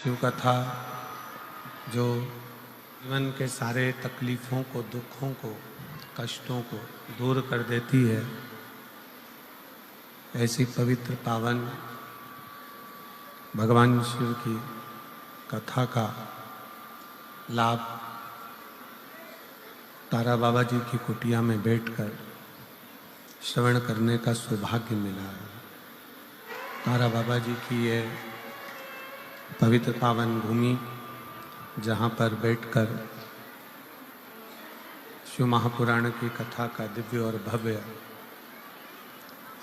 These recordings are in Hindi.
शिव कथा जो जीवन के सारे तकलीफ़ों को, दुखों को, कष्टों को दूर कर देती है, ऐसी पवित्र पावन भगवान शिव की कथा का लाभ तारा बाबा जी की कुटिया में बैठकर श्रवण करने का सौभाग्य मिला है। तारा बाबा जी की ये पवित्र पावन भूमि, जहाँ पर बैठकर शिव महापुराण की कथा का दिव्य और भव्य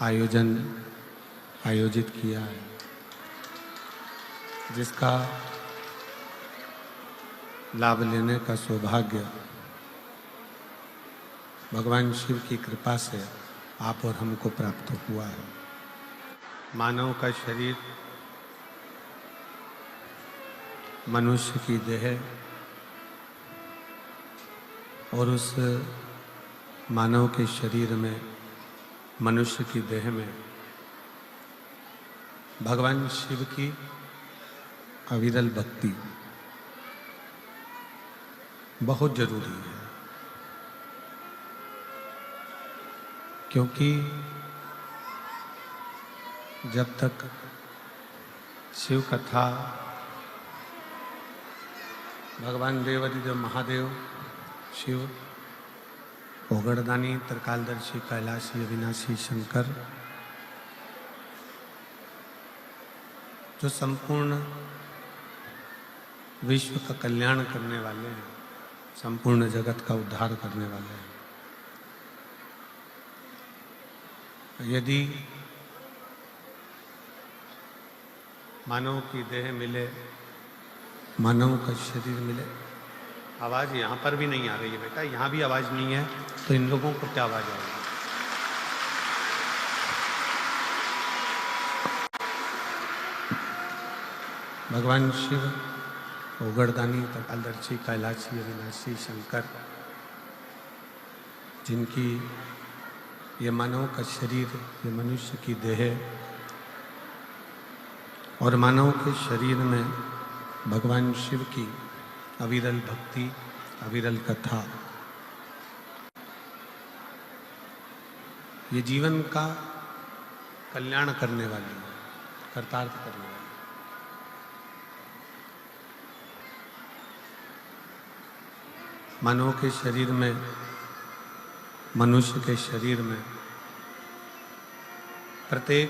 आयोजित किया है, जिसका लाभ लेने का सौभाग्य भगवान शिव की कृपा से आप और हमको प्राप्त हुआ है। मानव का शरीर मनुष्य की देह और उस मानव के शरीर में, मनुष्य की देह में भगवान शिव की अविरल भक्ति बहुत जरूरी है, क्योंकि जब तक शिव कथा भगवान देवाधिदेव महादेव शिव, ओगड़दानी, त्रिकालदर्शी, कैलाशी, अविनाशी शंकर, जो संपूर्ण विश्व का कल्याण करने वाले हैं, संपूर्ण जगत का उद्धार करने वाले हैं, यदि मानव की देह मिले, मानव का शरीर मिले। आवाज़ यहाँ पर भी नहीं आ रही है बेटा, यहाँ भी आवाज़ नहीं है तो इन लोगों को क्या आवाज़ आएगी? भगवान शिव, ओगड़दानी, त्रिकालदर्शी, कैलाशी, अविनाशी शंकर, जिनकी ये मानव का शरीर, ये मनुष्य की देह और मानव के शरीर में भगवान शिव की अविरल भक्ति, अविरल कथा, ये जीवन का कल्याण करने वाली है, कर्तार्थ करने वाली। मानव के शरीर में, मनुष्य के शरीर में प्रत्येक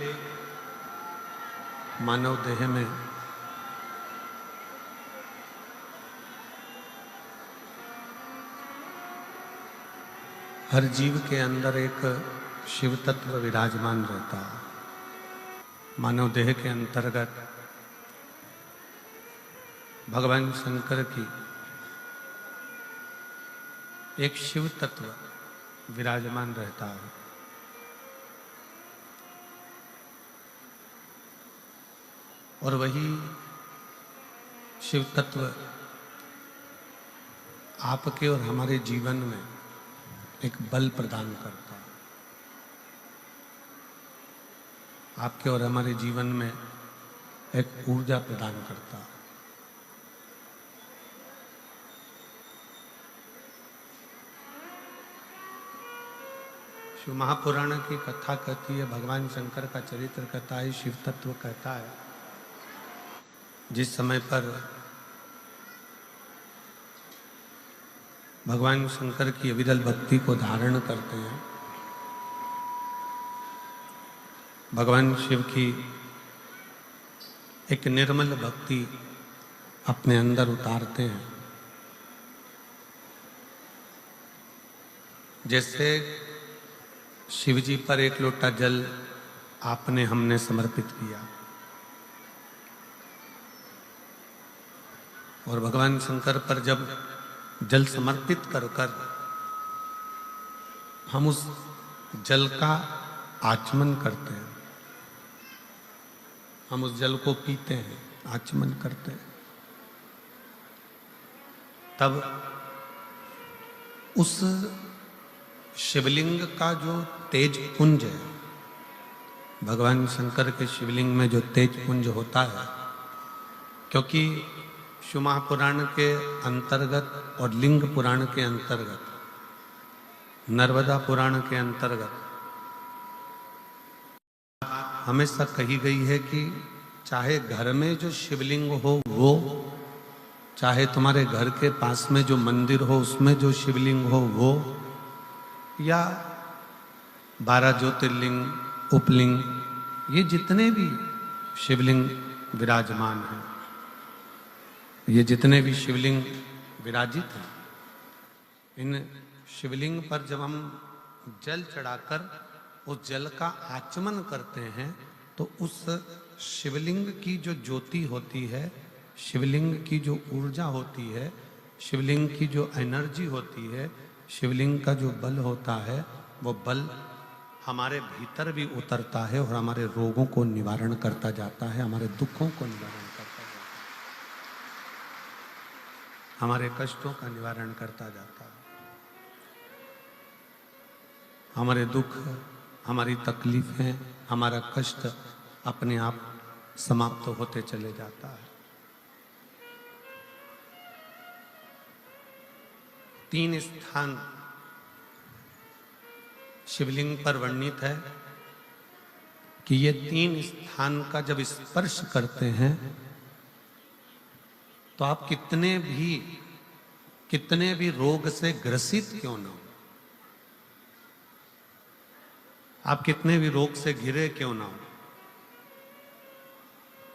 मानव देह में हर जीव के अंदर एक शिव तत्व विराजमान रहता है। मानव देह के अंतर्गत भगवान शंकर की एक शिव तत्व विराजमान रहता है, और वही शिव तत्व आपके और हमारे जीवन में एक बल प्रदान करता है, आपके और हमारे जीवन में एक ऊर्जा प्रदान करता है। शिव महापुराण की कथा कहती है, भगवान शंकर का चरित्र कहता है, शिव तत्व कहता है, जिस समय पर भगवान शंकर की अविरल भक्ति को धारण करते हैं, भगवान शिव की एक निर्मल भक्ति अपने अंदर उतारते हैं, जैसे शिव जी पर एक लोटा जल आपने हमने समर्पित किया और भगवान शंकर पर जब जल समर्पित कर कर हम उस जल का आचमन करते हैं, हम उस जल को पीते हैं, आचमन करते हैं, तब उस शिवलिंग का जो तेज पुंज है, भगवान शंकर के शिवलिंग में जो तेज पुंज होता है, क्योंकि शिव महापुराण के अंतर्गत और लिंग पुराण के अंतर्गत, नर्मदा पुराण के अंतर्गत हमेशा कही गई है कि चाहे घर में जो शिवलिंग हो वो, चाहे तुम्हारे घर के पास में जो मंदिर हो उसमें जो शिवलिंग हो वो, या 12 ज्योतिर्लिंग, उपलिंग, ये जितने भी शिवलिंग विराजमान हैं, ये जितने भी शिवलिंग विराजित हैं, इन शिवलिंग पर जब हम जल चढ़ाकर उस जल का आचमन करते हैं तो उस शिवलिंग की जो ज्योति होती है, शिवलिंग की जो ऊर्जा होती है, शिवलिंग की जो एनर्जी होती है, शिवलिंग का जो बल होता है, वो बल हमारे भीतर भी उतरता है और हमारे रोगों को निवारण करता जाता है, हमारे दुखों को निवारण करता जाता है, हमारे कष्टों का निवारण करता जाता है। हमारे दुख, हमारी तकलीफें, हमारा कष्ट अपने आप समाप्त होते चले जाता है। 3 स्थान शिवलिंग पर वर्णित है कि ये 3 स्थान का जब स्पर्श करते हैं तो आप कितने भी रोग से ग्रसित क्यों ना हो, आप कितने भी रोग से घिरे क्यों ना हो,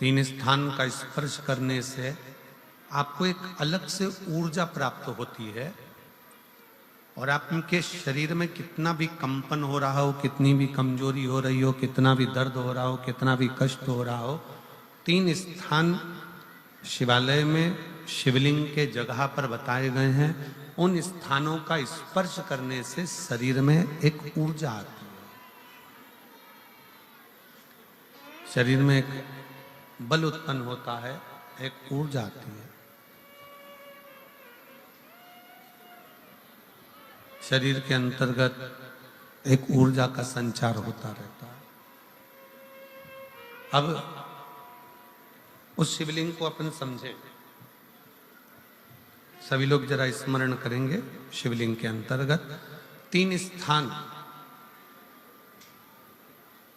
3 स्थान का स्पर्श करने से आपको एक अलग से ऊर्जा प्राप्त होती है और आपके शरीर में कितना भी कंपन हो रहा हो, कितनी भी कमजोरी हो रही हो, कितना भी दर्द हो रहा हो, कितना भी कष्ट हो रहा हो, 3 स्थान शिवालय में शिवलिंग के जगह पर बताए गए हैं। उन स्थानों का स्पर्श करने से शरीर में एक ऊर्जा आती है, शरीर में एक बल उत्पन्न होता है, एक ऊर्जा आती है, शरीर के अंतर्गत एक ऊर्जा का संचार होता रहता है। अब उस शिवलिंग को अपन समझें, सभी लोग जरा स्मरण करेंगे। शिवलिंग के अंतर्गत 3 स्थान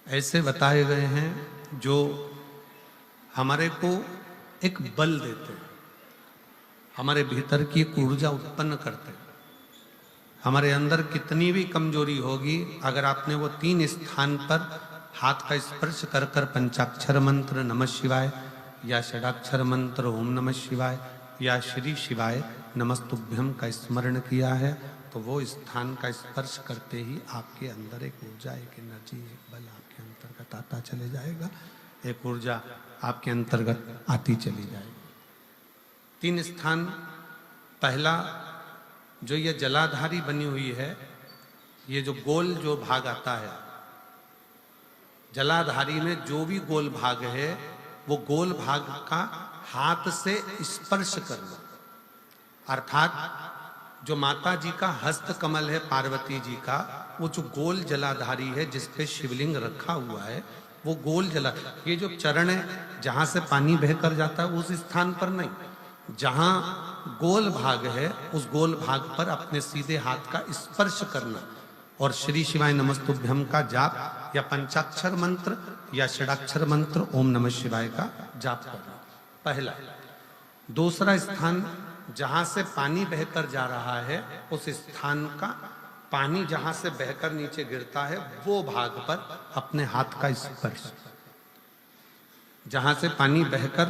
ऐसे बताए गए हैं जो हमारे को एक बल देते हैं, हमारे भीतर की एक ऊर्जा उत्पन्न करते हैं। हमारे अंदर कितनी भी कमजोरी होगी, अगर आपने वो 3 स्थान पर हाथ का स्पर्श कर कर पंचाक्षर मंत्र नमः शिवाय या षडाक्षर मंत्र ओम नमः शिवाय या श्री शिवाय नमस्तुभ्यम का स्मरण किया है तो वो स्थान का स्पर्श करते ही आपके अंदर एक ऊर्जा, एक एनर्जी, एक बल आपके अंतर्गत आता चले जाएगा, एक ऊर्जा आपके अंतर्गत आती चली जाएगी। 3 स्थान, पहला जो ये जलाधारी बनी हुई है, ये जो गोल जो भाग आता है, जलाधारी में जो भी गोल भाग है वो गोल भाग का हाथ से स्पर्श करना, अर्थात जो माता जी का हस्त कमल है पार्वती जी का, वो जो गोल जलाधारी है जिस पे शिवलिंग रखा हुआ है, वो गोल जला, ये जो चरण है जहां से पानी बहकर जाता है उस स्थान पर नहीं, जहां गोल भाग है उस गोल भाग पर अपने सीधे हाथ का स्पर्श करना और श्री शिवाय नमस्तुभ्यम का जाप या पंचाक्षर मंत्र या षडाक्षर मंत्र ओम नमः शिवाय का जाप करना, पहला। दूसरा स्थान, जहां से पानी बहकर जा रहा है उस स्थान का पानी जहां से बहकर नीचे गिरता है वो भाग पर अपने हाथ का स्पर्श, जहां से पानी बहकर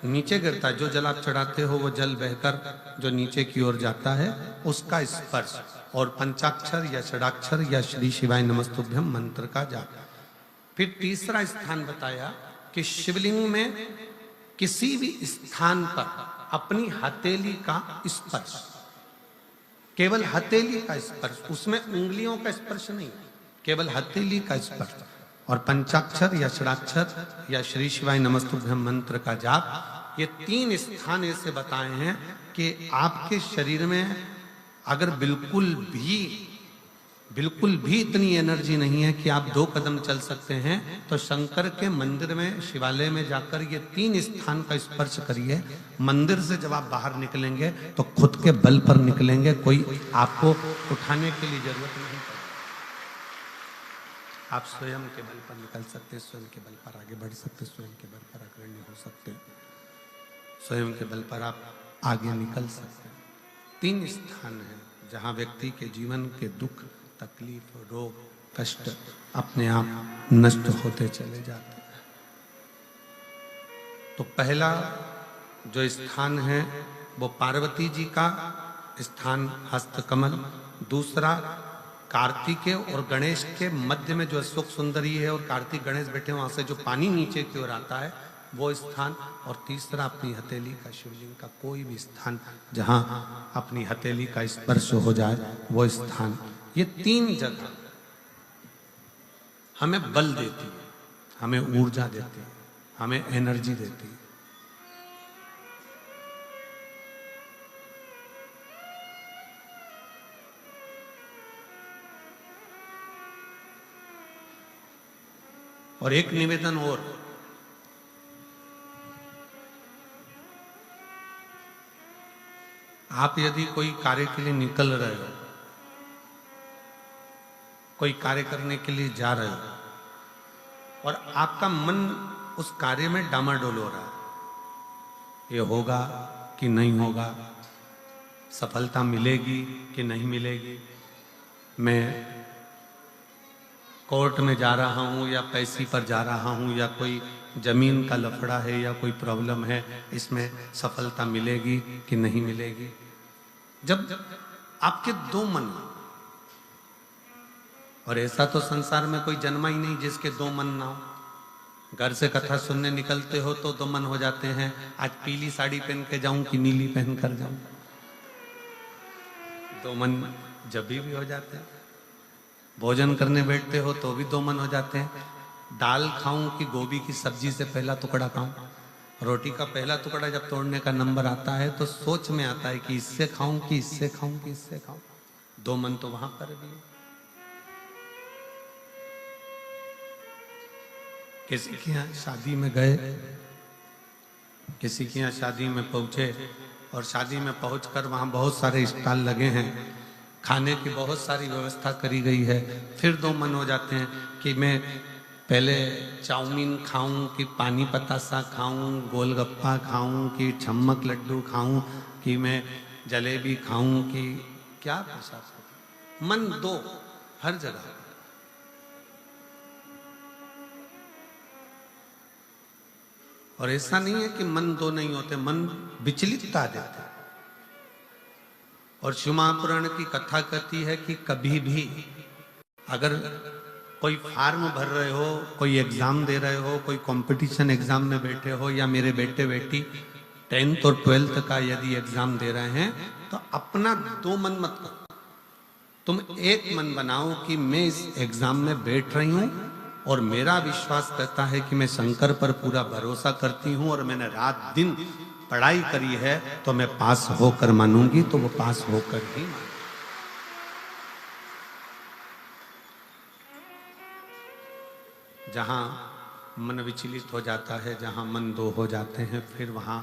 नीचे गिरता है, जो जल आप चढ़ाते हो वो जल बहकर जो नीचे की ओर जाता है उसका स्पर्श, और पंचाक्षर या षडाक्षर या श्री शिवाय नमस्तुभ्यम मंत्र का जाप। फिर तीसरा स्थान बताया कि शिवलिंग में किसी भी स्थान पर अपनी हथेली का स्पर्श, केवल हथेली का स्पर्श, उसमें उंगलियों का स्पर्श नहीं, केवल हथेली का स्पर्श, और पंचाक्षर या षडाक्षर या श्री शिवाय नमस्तुभ्यम मंत्र का जाप। ये 3 स्थान ऐसे बताए हैं कि आपके शरीर में अगर बिल्कुल भी बिल्कुल भी इतनी एनर्जी नहीं है कि आप 2 कदम चल सकते हैं, तो शंकर के मंदिर में, शिवालय में जाकर ये 3 स्थान का स्पर्श करिए। मंदिर से जब आप बाहर निकलेंगे तो खुद के बल पर निकलेंगे, कोई आपको उठाने के लिए जरूरत नहीं पड़ेगी। आप स्वयं के बल पर निकल सकते हैं, स्वयं के बल पर आगे बढ़ सकते हैं, स्वयं के बल पर अग्रणी हो सकते हैं, स्वयं के बल पर आप आगे निकल सकते हैं। 3 स्थान हैं जहां व्यक्ति के जीवन के दुख, तकलीफ, रोग, कष्ट अपने आप नष्ट होते चले जाते हैं। तो पहला जो स्थान है वो पार्वती जी का स्थान हस्तकमल, दूसरा कार्तिकेय और गणेश के मध्य में जो अशोक सुंदरी है और कार्तिक गणेश बैठे वहां से जो पानी नीचे की ओर आता है वो स्थान, और तीसरा अपनी हथेली का, शिवलिंग का कोई भी स्थान जहां अपनी हथेली का स्पर्श हो जाए वो स्थान। ये 3 जगह हमें बल देती है, हमें ऊर्जा देती है, हमें एनर्जी देती है। और एक निवेदन और, आप यदि कोई कार्य के लिए निकल रहे हो, कोई कार्य करने के लिए जा रहे हो और आपका मन उस कार्य में डामाडोल हो रहा है, ये होगा कि नहीं होगा, सफलता मिलेगी कि नहीं मिलेगी, मैं कोर्ट में जा रहा हूँ या पैसी पर जा रहा हूँ, या कोई जमीन का लफड़ा है या कोई प्रॉब्लम है, इसमें सफलता मिलेगी कि नहीं मिलेगी। जब आपके 2 मन, और ऐसा तो संसार में कोई जन्मा ही नहीं जिसके 2 मन ना हो। घर से कथा सुनने निकलते हो तो 2 मन हो जाते हैं, आज पीली साड़ी पहन के जाऊं कि नीली पहन कर जाऊं, 2 मन जब भी हो जाते हैं। भोजन करने बैठते हो तो भी 2 मन हो जाते हैं, दाल खाऊं कि गोभी की सब्जी से पहला टुकड़ा खाऊं। रोटी का पहला टुकड़ा जब तोड़ने का नंबर आता है तो सोच में आता है कि इससे खाऊं कि इससे खाऊं कि इससे खाऊं। 2 मन तो वहां पर भी है। किसी के यहाँ शादी में गए, किसी के यहाँ शादी में पहुंचे और शादी में पहुंचकर वहां बहुत सारे स्टॉल लगे हैं, खाने की बहुत सारी व्यवस्था करी गई है, फिर 2 मन हो जाते हैं कि मैं पहले चाउमीन खाऊं कि पानी पतासा खाऊं, गोलगप्पा खाऊं कि छम्मक लड्डू खाऊं, कि मैं जलेबी खाऊं कि क्या प्रसाद। मन 2 हर जगह। और ऐसा नहीं है कि मन 2 नहीं होते, मन विचलितता देते। और शिव महापुराण की कथा कहती है कि कभी भी अगर कोई फार्म भर रहे हो, कोई एग्जाम दे रहे हो, कोई कंपटीशन एग्जाम में बैठे हो, या मेरे बेटे बेटी 10th और 12th का यदि एग्जाम दे रहे हैं, तो अपना 2 मन मत करो, तुम एक मन बनाओ कि मैं इस एग्जाम में बैठ रही हूं और मेरा विश्वास कहता है कि मैं शंकर पर पूरा भरोसा करती हूं और मैंने रात दिन पढ़ाई करी है, तो मैं पास होकर मानूंगी, तो वो पास होकर ही मानूंगी। जहां मन विचलित हो जाता है, जहां मन 2 हो जाते हैं, फिर वहां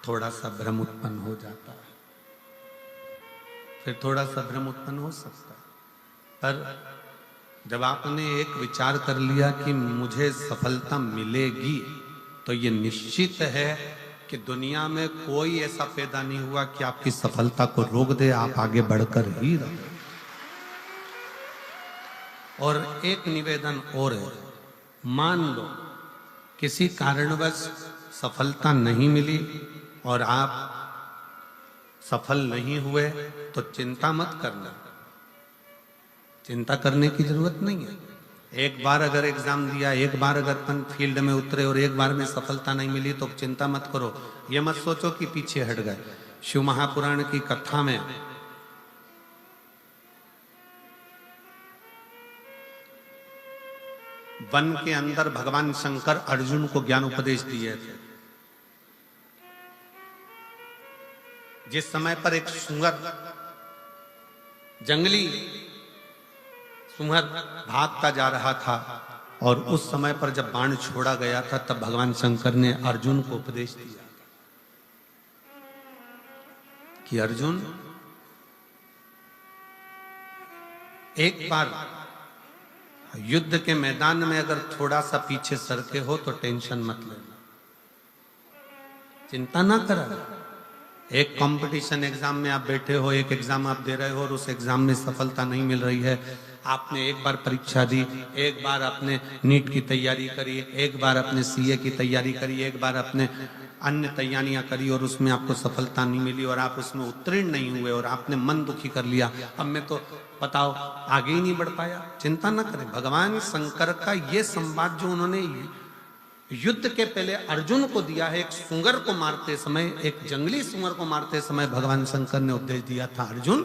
थोड़ा सा भ्रम उत्पन्न हो जाता है, फिर थोड़ा सा भ्रम उत्पन्न हो सकता है। पर जब आपने एक विचार कर लिया कि मुझे सफलता मिलेगी, तो ये निश्चित है कि दुनिया में कोई ऐसा पैदा नहीं हुआ कि आपकी सफलता को रोक दे, आप आगे बढ़कर ही रहो। और एक निवेदन और है, मान लो किसी कारणवश सफलता नहीं मिली और आप सफल नहीं हुए, तो चिंता मत करना, चिंता करने की जरूरत नहीं है। एक बार अगर एग्जाम दिया, एक बार अगर अपन फील्ड में उतरे और एक बार में सफलता नहीं मिली, तो चिंता मत करो, ये मत सोचो कि पीछे हट गए। शिव महापुराण की कथा में वन के अंदर भगवान शंकर अर्जुन को ज्ञान उपदेश दिए थे। जिस समय पर एक सुअर, जंगली कुम्हार भागता जा रहा था और उस समय पर जब बाण छोड़ा गया था तब भगवान शंकर ने अर्जुन को उपदेश दिया कि अर्जुन, एक बार युद्ध के मैदान में अगर थोड़ा सा पीछे सरके हो तो टेंशन मत लेना, चिंता ना करा। एक कंपटीशन एग्जाम में आप बैठे हो, एक एग्जाम आप दे रहे हो और उस एग्जाम में सफलता नहीं मिल रही है। आपने एक बार परीक्षा दी, एक बार आपने नीट की तैयारी करी, एक बार आपने सीए की तैयारी करी, एक बार आपने अन्य तैयारियां करी और उसमें आपको सफलता नहीं मिली और आप उसमें उत्तीर्ण नहीं हुए और आपने मन दुखी कर लिया। अब मैं तो बताओ आगे ही नहीं बढ़ पाया। चिंता न करें, भगवान शंकर का ये संवाद जो उन्होंने युद्ध के पहले अर्जुन को दिया है, एक सुंगर को मारते समय, एक जंगली सुंगर को मारते समय भगवान शंकर ने उपदेश दिया था, अर्जुन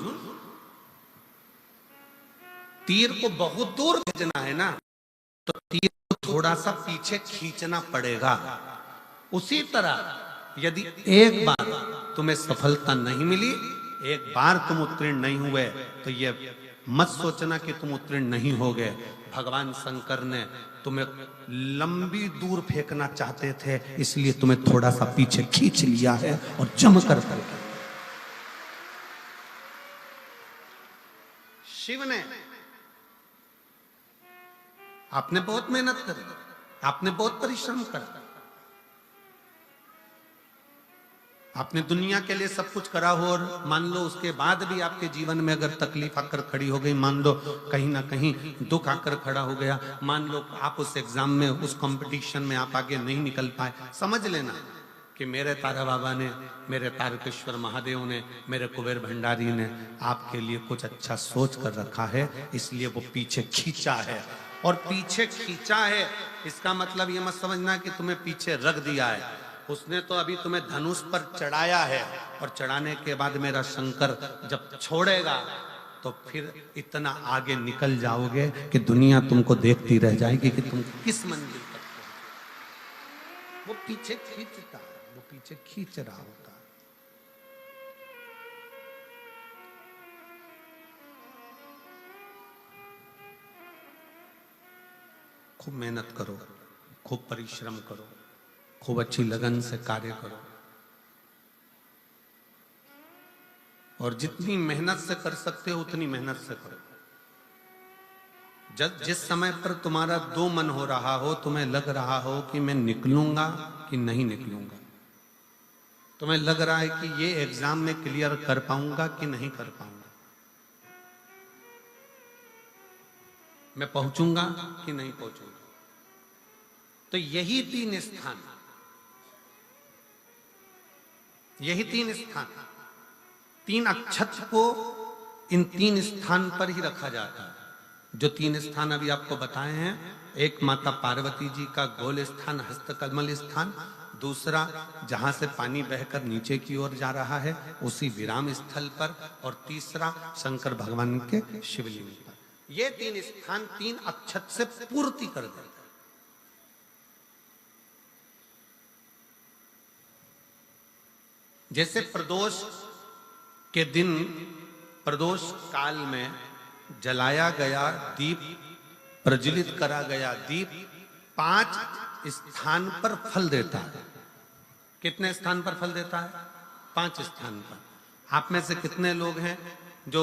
तीर को बहुत दूर भेजना है ना, तो तीर को थोड़ा सा पीछे खींचना पड़ेगा। उसी तरह यदि एक बार तुम्हें सफलता नहीं मिली, एक बार तुम उत्तीर्ण नहीं हुए, तो ये मत सोचना कि तुम उत्तीर्ण नहीं हो गए। भगवान शंकर ने तुम्हें लंबी दूर फेंकना चाहते थे, इसलिए तुम्हें थोड़ा सा पीछे खींच लिया है और जमकर करके। शिव ने, आपने बहुत मेहनत करी, आपने बहुत परिश्रम करा, आपने दुनिया के लिए सब कुछ करा हो और मान लो उसके बाद भी आपके जीवन में अगर तकलीफ आकर खड़ी हो गई, मान लो कहीं ना कहीं दुख आकर खड़ा हो गया, मान लो आप उस एग्जाम में, उस कंपटीशन में आप आगे नहीं निकल पाए, समझ लेना कि मेरे तारा बाबा ने, मेरे तारकेश्वर महादेव ने, मेरे कुबेर भंडारी ने आपके लिए कुछ अच्छा सोच कर रखा है, इसलिए वो पीछे खींचा है। और पीछे खींचा है इसका मतलब ये मत समझना कि तुम्हें पीछे रख दिया है। उसने तो अभी तुम्हें धनुष पर चढ़ाया है और चढ़ाने के बाद मेरा शंकर जब छोड़ेगा तो फिर इतना आगे निकल जाओगे कि दुनिया तुमको देखती रह जाएगी कि तुम किस मंजिल तक पहुंचे। वो पीछे खींचता है, वो पीछे खींच रहा होता है। खूब मेहनत करो, खूब परिश्रम करो, खूब अच्छी लगन से कार्य करो और जितनी मेहनत से कर सकते हो उतनी मेहनत से करो। जिस समय पर तुम्हारा दो मन हो रहा हो, तुम्हें लग रहा हो कि मैं निकलूंगा कि नहीं निकलूंगा, तुम्हें लग रहा है कि ये एग्जाम में क्लियर कर पाऊंगा कि नहीं कर पाऊंगा, मैं पहुंचूंगा कि नहीं पहुंचूंगा, तो यही तीन स्थान, यही तीन स्थान, तीन अक्षत को इन तीन स्थान पर ही रखा जाता है। जो तीन स्थान अभी आपको बताए हैं, एक माता पार्वती जी का गोल स्थान हस्तकमल स्थान, दूसरा जहां से पानी बहकर नीचे की ओर जा रहा है उसी विराम स्थल पर, और तीसरा शंकर भगवान के शिवलिंग पर। ये तीन स्थान तीन अक्षत से पूर्ति कर देते। जैसे प्रदोष के दिन, प्रदोष काल में जलाया गया दीप, प्रज्वलित करा गया दीप 5 स्थान पर फल देता है। कितने स्थान पर फल देता है? 5 स्थान पर। आप में से कितने लोग हैं जो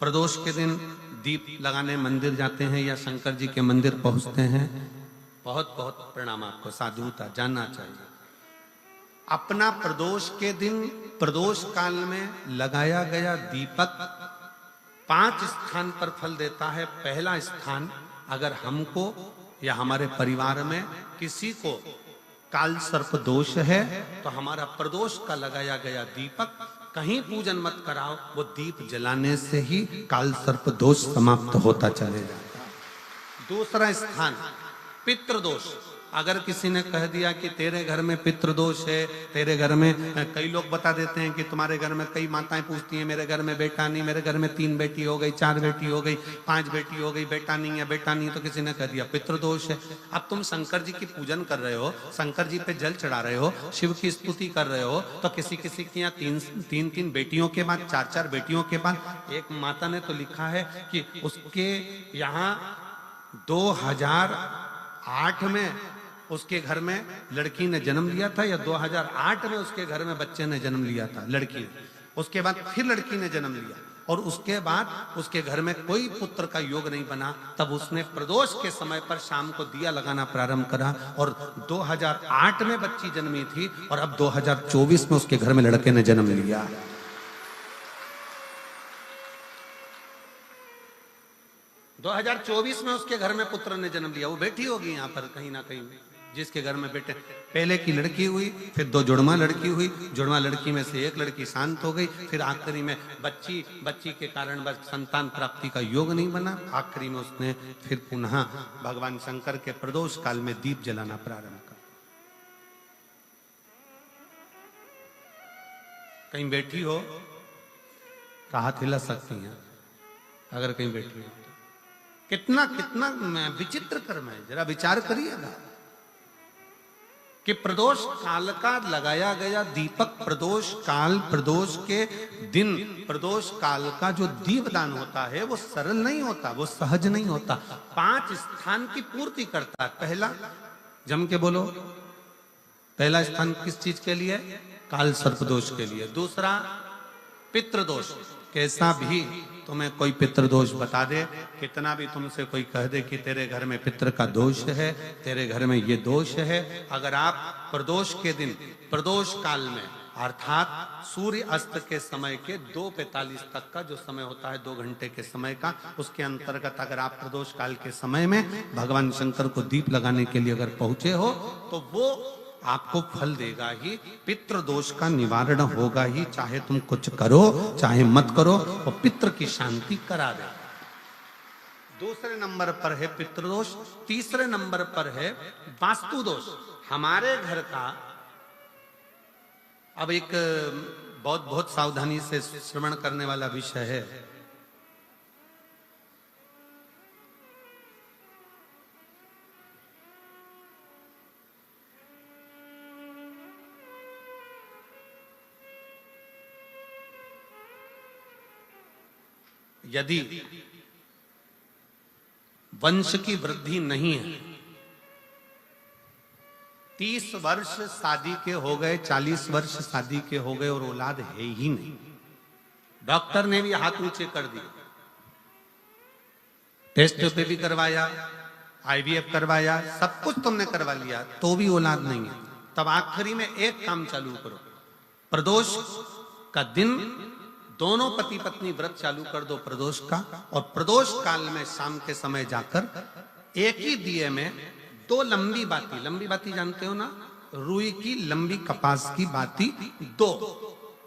प्रदोष के दिन दीप लगाने मंदिर जाते हैं या शंकर जी के मंदिर पहुंचते हैं? बहुत बहुत प्रणाम आपको, साधुता जानना चाहिए। अपना प्रदोष के दिन, प्रदोष काल में लगाया गया दीपक 5 स्थान पर फल देता है। पहला स्थान, अगर हमको या हमारे परिवार में किसी को काल सर्प दोष है तो हमारा प्रदोष का लगाया गया दीपक कहीं पूजन मत कराओ, वो दीप जलाने से ही काल सर्प दोष समाप्त होता चले जाता है। दूसरा स्थान पितृदोष, अगर किसी ने कह दिया कि तेरे घर में पितृदोष है, तेरे घर में, कई लोग बता देते हैं कि तुम्हारे घर में, कई माताएं पूछती हैं मेरे घर में बेटा नहीं, मेरे घर में 3 बेटी हो गई, 4 बेटी हो गई, 5 बेटी हो गई, बेटा नहीं है, बेटा नहीं, तो किसी ने कह दिया पितृदोष है। अब तुम शंकर जी की पूजन कर रहे हो, शंकर जी पे जल चढ़ा रहे हो, शिव की स्तुति कर रहे हो, तो किसी किसी की यहाँ 3 बेटियों के बाद, 4 बेटियों के बाद, एक माता ने तो लिखा है कि उसके यहाँ 2008 में उसके घर में लड़की ने जन्म लिया था, या 2008 में उसके घर में बच्चे ने जन्म लिया था, लड़की ने। उसके बाद फिर लड़की ने जन्म लिया, और उसके बाद उसके घर में कोई पुत्र का योग नहीं बना। तब उसने प्रदोष के समय पर शाम को दिया लगाना प्रारंभ करा, और 2008 में बच्ची जन्मी थी, और अब 2024 में उसके घर में लड़के ने जन्म लिया। 2024 में उसके घर में पुत्र ने जन्म लिया। वो बेटी होगी यहाँ पर कहीं ना कहीं, जिसके घर में बेटे, पहले की लड़की हुई, फिर 2 जुड़वा लड़की हुई, जुड़वा लड़की में से एक लड़की शांत हो गई, फिर आखिरी में बच्ची के कारण बस संतान प्राप्ति का योग नहीं बना। आखिरी में उसने फिर पुनः भगवान शंकर के प्रदोष काल में दीप जलाना प्रारंभ कर। कहीं बैठी हो तो हाथ हिला सकती हैं, अगर कहीं बैठी हो। कितना कितना विचित्र कर्म है, जरा विचार करिएगा कि प्रदोष काल का लगाया गया दीपक, प्रदोष काल, प्रदोष के दिन, प्रदोष काल का जो दीपदान होता है वो सरल नहीं होता, वो सहज नहीं होता। 5 स्थान की पूर्ति करता है। पहला, जम के बोलो, पहला स्थान किस चीज के लिए? काल सर्पदोष के लिए। दूसरा, पितृदोष। कैसा भी तुम्हें कोई पितृदोष बता दे, कितना भी तुमसे कोई कह दे कि तेरे घर में पितृ का दोष है, तेरे घर में ये दोष है, अगर आप प्रदोष के दिन, प्रदोष काल में, अर्थात सूर्य अस्त के समय के 2:45 तक का जो समय होता है, 2 घंटे के समय का, उसके अंतर्गत अगर आप प्रदोष काल के समय में भगवान शंकर को दीप लगाने के लिए अगर पहुंचे हो, तो वो आपको फल देगा ही, पितृदोष का निवारण होगा ही। चाहे तुम कुछ करो चाहे मत करो, वो पितृ की शांति करा दे। दूसरे नंबर पर है पितृदोष। तीसरे नंबर पर है वास्तु दोष। हमारे घर का, अब एक बहुत सावधानी से श्रवण करने वाला विषय है। यदि वंश की वृद्धि नहीं है, 30 वर्ष शादी के हो गए, 40 वर्ष शादी के हो गए और औलाद है ही नहीं, डॉक्टर ने भी हाथ ऊंचे कर दिए, टेस्ट पे भी करवाया, IVF करवाया, सब कुछ तुमने करवा लिया, तो भी औलाद नहीं है, तब आखिरी में एक काम चालू करो। प्रदोष का दिन दोनों पति पत्नी व्रत चालू कर दो प्रदोष का, और प्रदोष काल में शाम के समय जाकर एक ही दिए में 2 लंबी बाती जानते हो ना, रुई की लंबी कपास की बाती 2,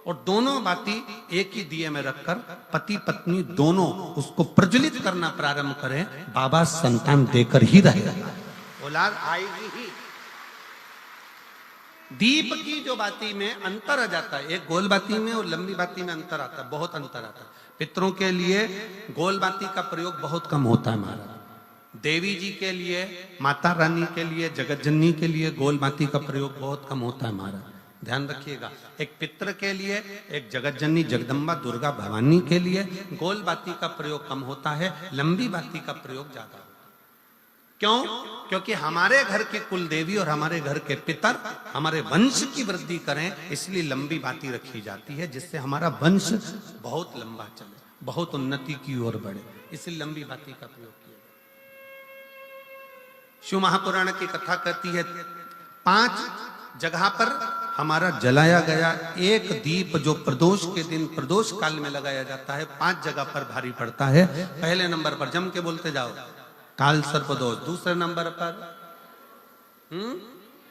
और दोनों बाती एक ही दिए में रखकर पति पत्नी दोनों उसको प्रज्वलित करना प्रारंभ करें। बाबा संतान देकर ही रहेगा, औलाद आएगी ही। दीप की जो बाती में अंतर आ जाता है, एक गोल बाती में और लंबी बाती में अंतर आता है, बहुत अंतर आता है। पितरों के लिए गोल बाती का प्रयोग बहुत कम होता है महाराज। देवी जी के लिए, माता रानी के लिए, जगत जननी के लिए गोल बाती का प्रयोग बहुत कम होता है महाराज, ध्यान रखिएगा। एक पितृ के लिए, एक जगत जननी जगदम्बा दुर्गा भवानी के लिए गोल बाती का प्रयोग कम होता है, लंबी बाती का प्रयोग ज्यादा होता है। क्यों? क्योंकि हमारे घर के कुल देवी और हमारे घर के पितर हमारे वंश की वृद्धि करें, इसलिए लंबी बाती रखी जाती है, जिससे हमारा वंश बहुत लंबा चले, बहुत उन्नति की ओर बढ़े, इसलिए लंबी बाती का प्रयोग किया। शिव महापुराण की कथा कहती है 5 जगह पर हमारा जलाया गया एक दीप जो प्रदोष के दिन प्रदोष काल में लगाया जाता है, 5 जगह पर भारी पड़ता है। पहले नंबर पर, जम के बोलते जाओ, काल सर्पदोष। दूसरे नंबर पर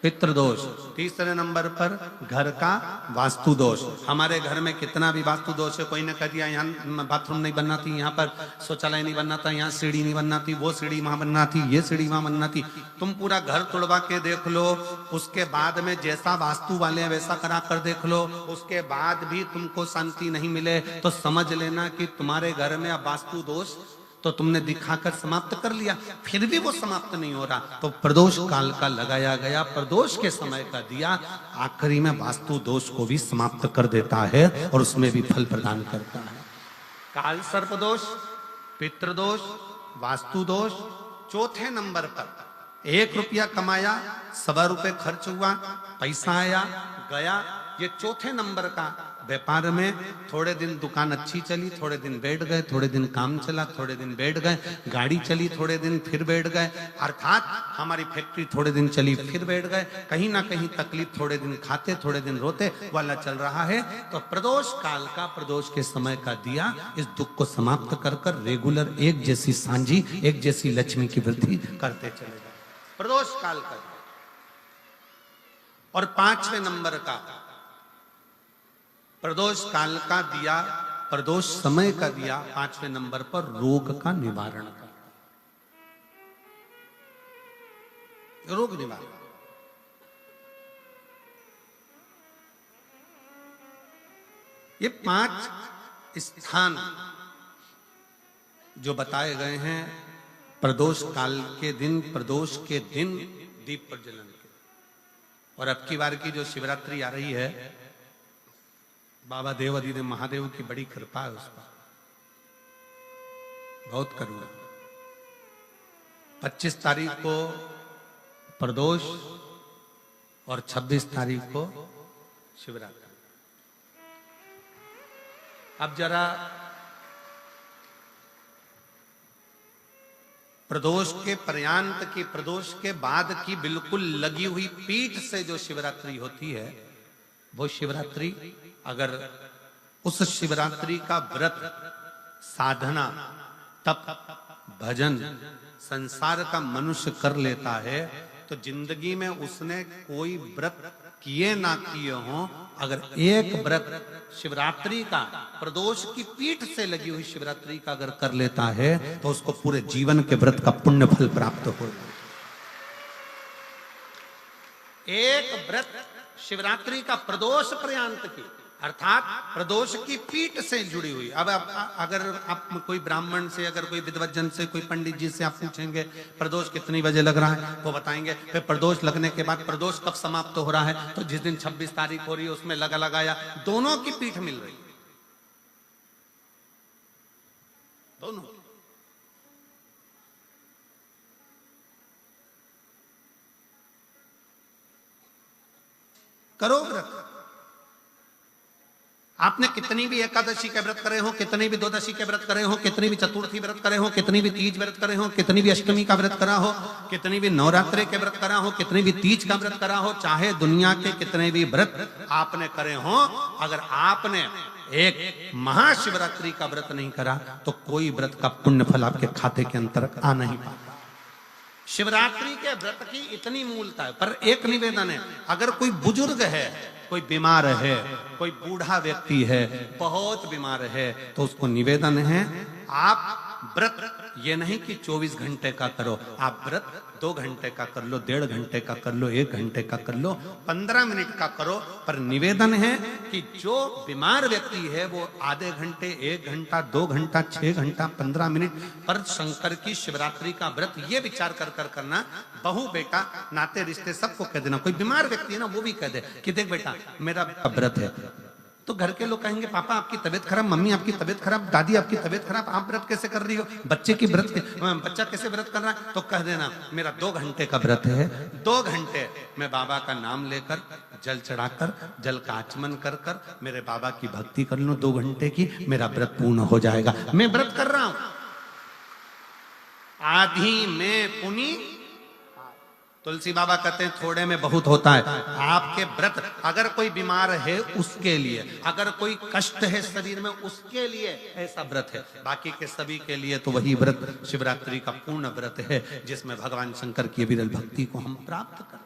पितृदोष। तीसरे नंबर पर घर का वास्तु दोष। हमारे घर में कितना भी वास्तु दोष है, कोई ने कह दिया यहाँ बाथरूम नहीं बनना थी, यहाँ पर शौचालय नहीं बनना था, यहाँ सीढ़ी नहीं बनना थी, वो सीढ़ी वहां बनना थी, ये सीढ़ी वहां बनना थी। तुम पूरा घर तोड़वा के देख लो, उसके बाद में जैसा वास्तु वाले हैं वैसा करा कर देख लो, उसके बाद भी तुमको शांति नहीं मिले तो समझ लेना कि तुम्हारे घर में अब वास्तु दोष तो तुमने दिखाकर समाप्त कर लिया, फिर भी वो समाप्त नहीं हो रहा तो प्रदोष काल का लगाया गया प्रदोष के समय का दिया आखिरी में वास्तु दोष को भी समाप्त कर देता है और उसमें भी फल प्रदान करता है। काल सर्प दोष, पितृदोष, वास्तु दोष। चौथे नंबर पर 1 रुपया कमाया, 1.25 रुपए खर्च हुआ, पैसा आया गया। ये चौथे नंबर का व्यापार में थोड़े दिन दुकान अच्छी चली, थोड़े दिन बैठ गए, थोड़े दिन काम चला, थोड़े दिन बैठ गए, गाड़ी चली थोड़े दिन फिर बैठ गए, अर्थात हमारी फैक्ट्री थोड़े दिन चली फिर बैठ गए, कहीं ना कहीं तकलीफ, थोड़े दिन खाते थोड़े दिन रोते वाला चल रहा है। तो प्रदोष काल का, प्रदोष के समय का दिया इस दुख को समाप्त कर कर रेगुलर एक जैसी सांझी, एक जैसी लक्ष्मी की वृद्धि करते चले गए। प्रदोष काल का। और 5वें नंबर का प्रदोष काल का दिया, प्रदोष समय का दिया 5वें नंबर पर रोग का निवारण का, रोग निवारण। ये 5 स्थान जो बताए गए हैं प्रदोष काल के दिन, प्रदोष के दिन दीप प्रज्वलन के। और अब की बार की जो शिवरात्रि आ रही है, बाबा देवादिदेव महादेव की बड़ी कृपा है उस पर, बहुत करुणा। 25 तारीख को प्रदोष और 26 तारीख को शिवरात्रि। अब जरा प्रदोष के पर्यांत की, प्रदोष के बाद की बिल्कुल लगी हुई पीठ से जो शिवरात्रि होती है, वो शिवरात्रि अगर उस शिवरात्रि का व्रत, साधना, तप, भजन, संसार का मनुष्य कर लेता है तो जिंदगी में उसने कोई व्रत किए ना किए हो, अगर एक व्रत शिवरात्रि का, प्रदोष की पीठ से लगी हुई शिवरात्रि का अगर कर लेता है तो उसको पूरे जीवन के व्रत का पुण्य फल प्राप्त हो। एक व्रत शिवरात्रि का प्रदोष पर्यंत की, अर्थात प्रदोष की पीठ से जुड़ी हुई। अब अगर आप कोई ब्राह्मण से, अगर कोई विद्वज्जन से, कोई पंडित जी से आप पूछेंगे प्रदोष कितनी बजे लग रहा है, वो बताएंगे। फिर प्रदोष लगने के बाद प्रदोष कब समाप्त हो रहा है, तो जिस दिन 26 तारीख हो रही है उसमें लगाया, दोनों की पीठ मिल रही, दोनों। करो व्रत। आपने कितनी भी एकादशी के व्रत करे हो, कितनी भी द्वादशी के व्रत करे हो, कितनी भी चतुर्थी व्रत करे हो, कितनी भी तीज व्रत करे हो, कितनी भी अष्टमी का व्रत करा हो, कितनी भी नवरात्रे के व्रत करा हो, कितनी भी तीज का व्रत करा हो, चाहे दुनिया के कितने भी व्रत आपने करे हो, अगर आपने एक महाशिवरात्रि का व्रत नहीं करा तो कोई व्रत का पुण्य फल आपके खाते के अंतर्गत आ नहीं पाता। शिवरात्रि के व्रत की इतनी मूलता है। पर एक निवेदन है, अगर कोई बुजुर्ग है, कोई बीमार है, कोई बूढ़ा व्यक्ति है, बहुत बीमार है, तो उसको निवेदन है आप व्रत ये नहीं कि 24 घंटे का करो, आप व्रत 2 घंटे का कर लो, 1.5 घंटे का कर लो, 1 घंटे का कर लो, 15 मिनट का करो। पर निवेदन है कि जो बीमार व्यक्ति है वो आधे घंटे, 1 घंटा, 2 घंटा, 6 घंटा, 15 मिनट पर शंकर की शिवरात्रि का व्रत ये विचार कर करना, बहू बेटा नाते रिश्ते सबको कह देना। कोई बीमार व्यक्ति है ना, वो भी कह दे कि देख बेटा मेरा व्रत है, तो घर के लोग कहेंगे पापा आपकी तबीयत खराब, मम्मी आपकी तबीयत खराब, दादी आपकी तबीयत खराब, आप व्रत कैसे कर रही हो, बच्चे की व्रत, बच्चा कैसे व्रत कर रहा है, तो कह देना मेरा 2 घंटे का व्रत है, 2 घंटे मैं बाबा का नाम लेकर, जल चढ़ाकर, जल का आचमन कर कर मेरे बाबा की भक्ति कर लूं 2 घंटे की, मेरा व्रत पूर्ण हो जाएगा। मैं व्रत कर रहा हूं, आधी में पुनी। तुलसी बाबा कहते हैं थोड़े में बहुत होता है। आपके व्रत, अगर कोई बीमार है उसके लिए, अगर कोई कष्ट है शरीर में उसके लिए ऐसा व्रत है, बाकी के सभी के लिए तो वही व्रत शिवरात्रि का पूर्ण व्रत है जिसमें भगवान शंकर की विरल भक्ति को हम प्राप्त करें।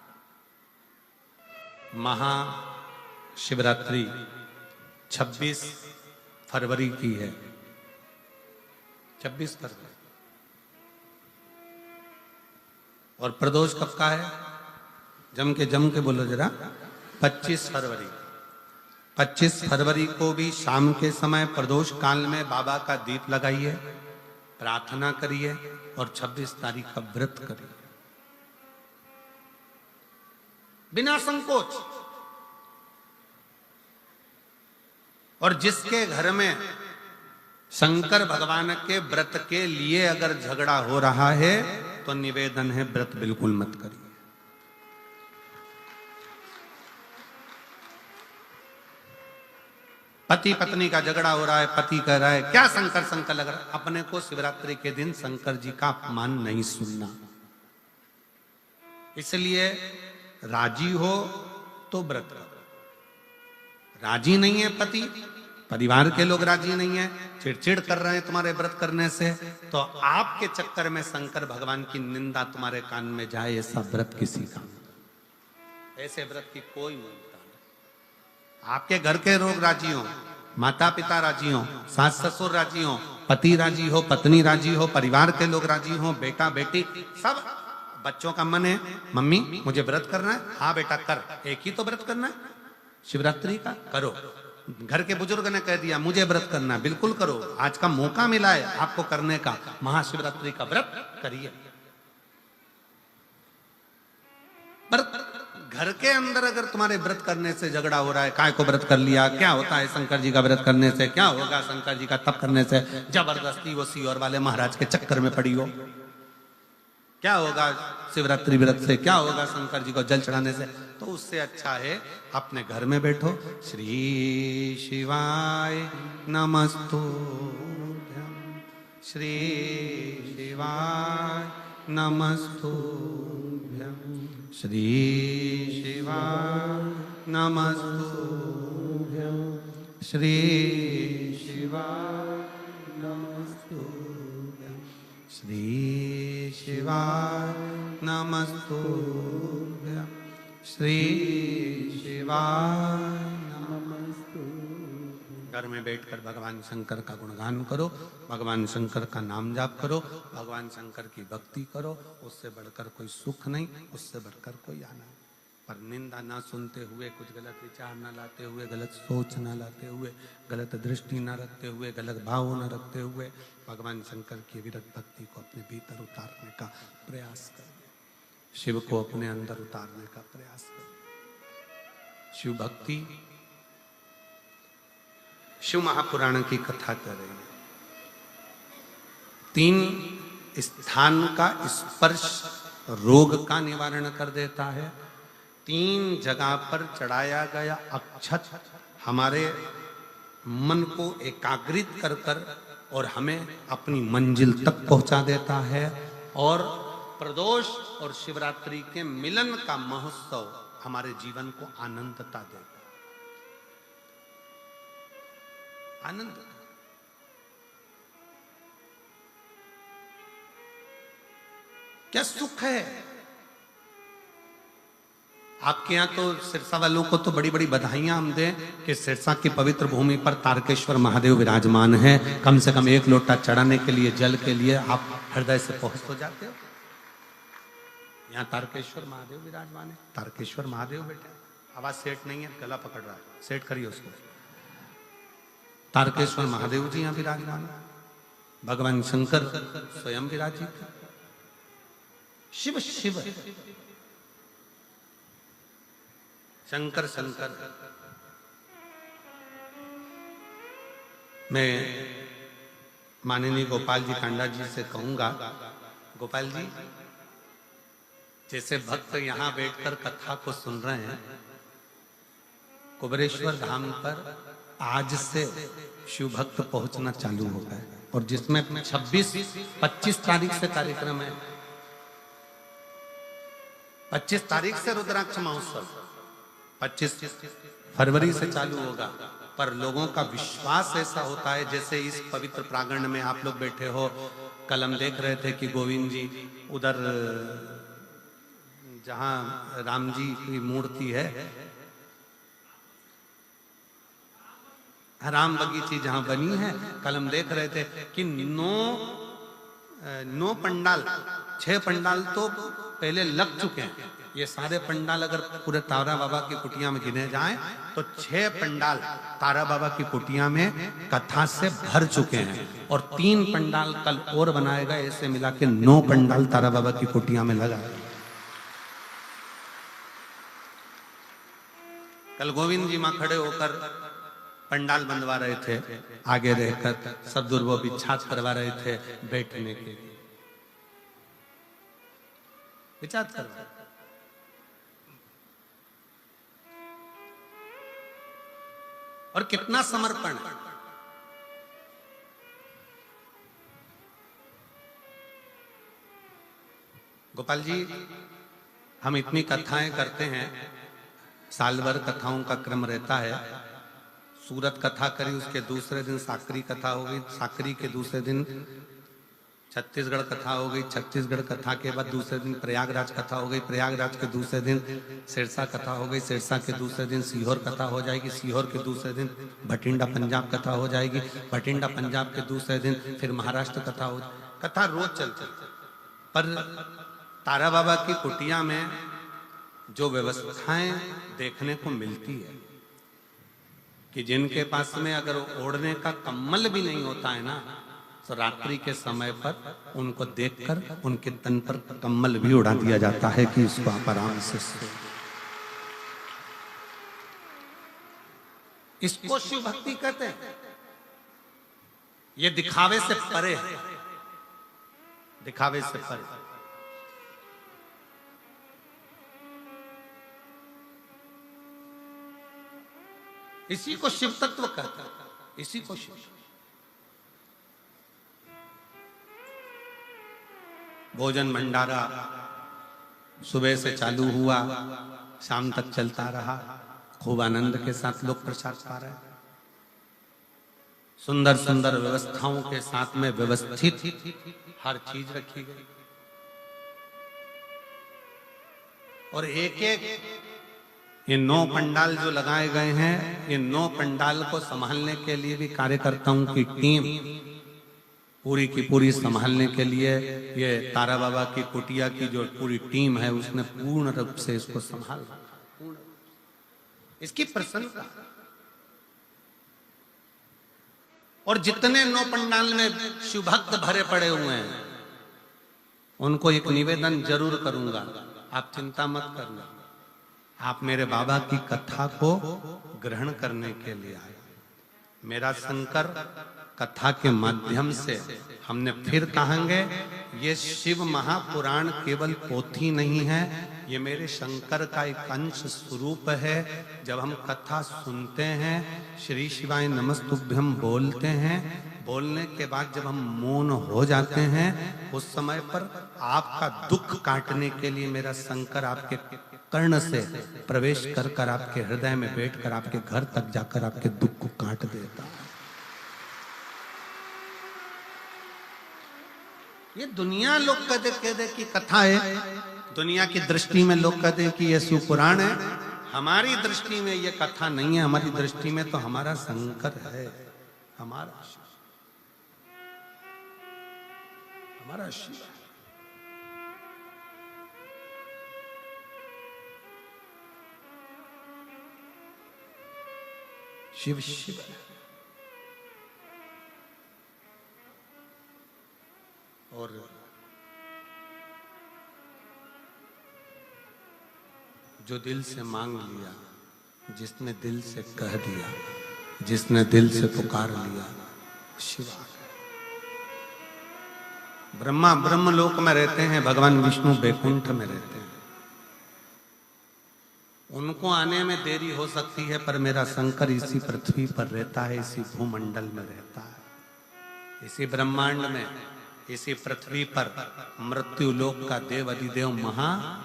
महाशिवरात्रि 26 फरवरी की है। 26 फरवरी। और प्रदोष कब का है? जम के बोलो जरा। 25 फरवरी। 25 फरवरी को भी शाम के समय प्रदोष काल में बाबा का दीप लगाइए, प्रार्थना करिए और 26 तारीख का व्रत करिए बिना संकोच। और जिसके घर में शंकर भगवान के व्रत के लिए अगर झगड़ा हो रहा है तो निवेदन है, व्रत बिल्कुल मत करिए। पति पत्नी का झगड़ा हो रहा है, पति कह रहा है क्या शंकर शंकर लग रहा है, अपने को शिवरात्रि के दिन शंकर जी का अपमान नहीं सुनना। इसलिए राजी हो तो व्रत करो। राजी नहीं है पति, परिवार के लोग राजी नहीं है, चिड़चिड़ कर रहे हैं तुम्हारे व्रत करने से, तो आपके चक्कर में शंकर भगवान की निंदा तुम्हारे कान में जाए, ऐसा व्रत किसी का, ऐसे व्रत की कोई मूलता नहीं। आपके घर के लोग राजी हो, माता पिता राजी हो, सास ससुर राजी हो, पति राजी हो, पत्नी राजी हो, परिवार के लोग राजी हो, बेटा बेटी सब, बच्चों का मन है मम्मी मुझे व्रत करना है, हाँ बेटा कर, एक ही तो व्रत करना है शिवरात्रि का, करो। घर के बुजुर्ग ने कह दिया मुझे व्रत करना है, बिल्कुल करो, आज का मौका मिला है आपको करने का, महाशिवरात्रि का व्रत करिए। पर घर के अंदर अगर तुम्हारे व्रत करने से झगड़ा हो रहा है, काय को व्रत कर लिया, क्या होता है शंकर जी का व्रत करने से, क्या होगा शंकर जी का तप करने से, जबरदस्ती वो सीओर वाले महाराज के चक्कर में पड़ी हो, क्या होगा शिवरात्रि व्रत से, क्या होगा शंकर जी को जल चढ़ाने से, तो उससे अच्छा है अपने घर में बैठो, श्री शिवाय नमस्तुभ्यं, श्री शिवाय नमस्तुभ्यं, श्री शिवाय नमस्तुभ्यं, श्री शिवाय नमस्तुभ्यं, श्री शिवाय नमस्तुभ्यं, श्री शिवाय नमस्तुभ्यं। घर में बैठकर भगवान शंकर का गुणगान करो, भगवान शंकर का नाम जाप करो, भगवान शंकर की भक्ति करो, उससे बढ़कर कोई सुख नहीं, उससे बढ़कर कोई आनंद नहीं। पर निंदा ना सुनते हुए, कुछ गलत विचार ना लाते हुए, गलत सोच ना लाते हुए, गलत दृष्टि ना रखते हुए, गलत भाव ना रखते हुए भगवान शंकर की विरत भक्ति को अपने भीतर उतारने का प्रयास करें, शिव को अपने अंदर उतारने का प्रयास करें। शिव भक्ति, शिव महापुराण की कथा कर रही है। 3 स्थान का स्पर्श रोग का निवारण कर देता है। 3 जगह पर चढ़ाया गया अक्षत हमारे मन को एकाग्रित कर कर और हमें अपनी मंजिल तक पहुंचा देता है। और प्रदोष और शिवरात्रि के मिलन का महोत्सव हमारे जीवन को आनंदता देता है, आनंद। क्या सुख है। आपके यहाँ तो सिरसा वालों को तो बड़ी बड़ी बधाइयां हम दें कि सिरसा की पवित्र भूमि पर तारकेश्वर महादेव विराजमान है। कम से कम 1 लोटा चढ़ाने के लिए, जल के लिए आप हृदय से पहुंच तो जाते हो। यहाँ तारकेश्वर महादेव विराजमान है। तारकेश्वर महादेव बेटा, आवाज सेट नहीं है, गला पकड़ रहा है, सेट करिए उसको। तारकेश्वर महादेव जी यहाँ विराजमान है। भगवान शंकर स्वयं विराजित, शिव शिव, शंकर शंकर। मैं माननीय गोपाल जी कांडा जी से कहूंगा, गोपाल जी जैसे भक्त यहाँ बैठकर कथा को सुन रहे हैं, कुबेरेश्वर धाम पर आज से शिव भक्त पहुंचना चालू हो गए, और जिसमें 25 तारीख से कार्यक्रम है। 25 तारीख से रुद्राक्ष महोत्सव 25 फरवरी से चालू होगा। पर लोगों का विश्वास ऐसा होता है, जैसे इस पवित्र प्रांगण में आप लोग बैठे हो, कल हम देख रहे थे कि गोविंद जी उधर जहां राम जी की मूर्ति है राम बगीची जहां बनी है, कल हम देख रहे थे कि 9 पंडाल, 6 पंडाल तो पहले लग चुके हैं। ये सारे पंडाल अगर पूरे तारा बाबा की कुटिया में गिने जाएं तो 6 पंडाल तारा बाबा की कुटिया में कथा से भर चुके हैं, और 3 पंडाल कल और बनाए गए। ऐसे मिला के 9 पंडाल तारा बाबा की कुटिया में लगा। कल गोविंद जी मां खड़े होकर पंडाल बनवा रहे थे, आगे रहकर सदगुरु वो विचार करवा रहे थे बैठने के लिए, विचार करवा। और कितना समर्पण। गोपाल जी, हम इतनी कथाएं करते हैं, साल भर कथाओं का क्रम रहता है। सूरत कथा करी, उसके दूसरे दिन साकरी कथा हो गई, साकरी के दूसरे दिन छत्तीसगढ़ कथा हो गई, छत्तीसगढ़ कथा के बाद दूसरे दिन प्रयागराज कथा हो गई, प्रयागराज के दूसरे दिन सिरसा कथा हो गई, सिरसा के दूसरे दिन सीहोर कथा हो जाएगी, सीहोर के दूसरे दिन भटिंडा पंजाब कथा हो जाएगी, भटिंडा पंजाब के दूसरे दिन फिर महाराष्ट्र कथा हो। कथा रोज चलती, पर तारा बाबा की कुटिया में जो व्यवस्थाएं देखने को मिलती है कि जिनके पास में अगर ओढ़ने का कम्बल भी नहीं होता है ना, तो रात्रि के समय पर उनको देखकर उनके तन पर कम्बल भी उड़ा दिया जाता है कि इसको आप आराम से सो। इसको शिव भक्ति कहते हैं। ये दिखावे से परे है, दिखावे से परे। इसी को शिव तत्व कहते हैं, इसी को शिव। भोजन भंडारा सुबह से चालू हुआ, शाम तक चलता रहा, खूब आनंद के साथ लोग प्रसाद पा रहे हैं। सुंदर सुंदर व्यवस्थाओं के साथ में व्यवस्थित हर चीज रखी गई, और एक एक ये 9 पंडाल जो लगाए गए हैं, ये 9 पंडाल को संभालने के लिए भी कार्यकर्ताओं की टीम पूरी की पूरी संभालने के लिए, ये तारा बाबा की कुटिया की जो पूरी टीम है उसने पूर्ण रूप से इसको संभाला। इसकी प्रशंसा। और जितने 9 पंडाल में शिव भक्त भरे पड़े हुए हैं, उनको एक निवेदन जरूर करूंगा, आप चिंता मत करना, आप मेरे बाबा की कथा को ग्रहण करने के लिए आए। मेरा शंकर कथा के माध्यम से हमने फिर कहेंगे, ये शिव महापुराण केवल पोथी नहीं है, ये मेरे शंकर का एक अंश स्वरूप है। जब हम कथा सुनते हैं, श्री शिवाय नमस्तुभ्यम बोलते हैं, बोलने के बाद जब हम मौन हो जाते हैं, उस समय पर आपका दुख काटने के लिए मेरा शंकर आपके कर्ण से प्रवेश कर कर आपके हृदय में बैठकर आपके घर तक जाकर आपके दुख को काट देता है। ये दुनिया लोग कहते कि कथा है, दुनिया की दृष्टि में लोग कहते हैं कि ये शिव पुराण है। हमारी दृष्टि में ये कथा नहीं है, हमारी दृष्टि में तो हमारा शंकर है, हमारा शिव। शिव शिव और जो दिल से मांग लिया, जिसने दिल से कह दिया, जिसने दिल से पुकार लिया, शिव आ गए। ब्रह्मा ब्रह्मलोक में रहते हैं, भगवान विष्णु बैकुंठ में रहते हैं। उनको आने में देरी हो सकती है, पर मेरा शंकर इसी पृथ्वी पर रहता है, इसी भूमंडल में रहता है, इसी ब्रह्मांड में, इसी पृथ्वी पर मृत्यु लोक का देव अधिदेव महा।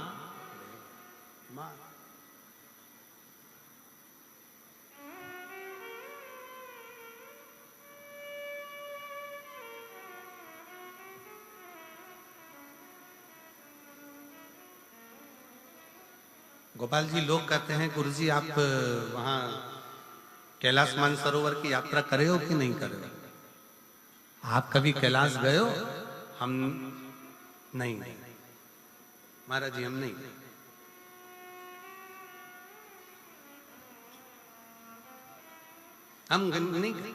गोपाल जी, लोग कहते हैं गुरुजी आप वहाँ कैलाश मानसरोवर की यात्रा करे हो कि नहीं करे हो? आप कभी कैलाश गए हो? हम नहीं, महाराज जी हम नहीं। हम नहीं गए।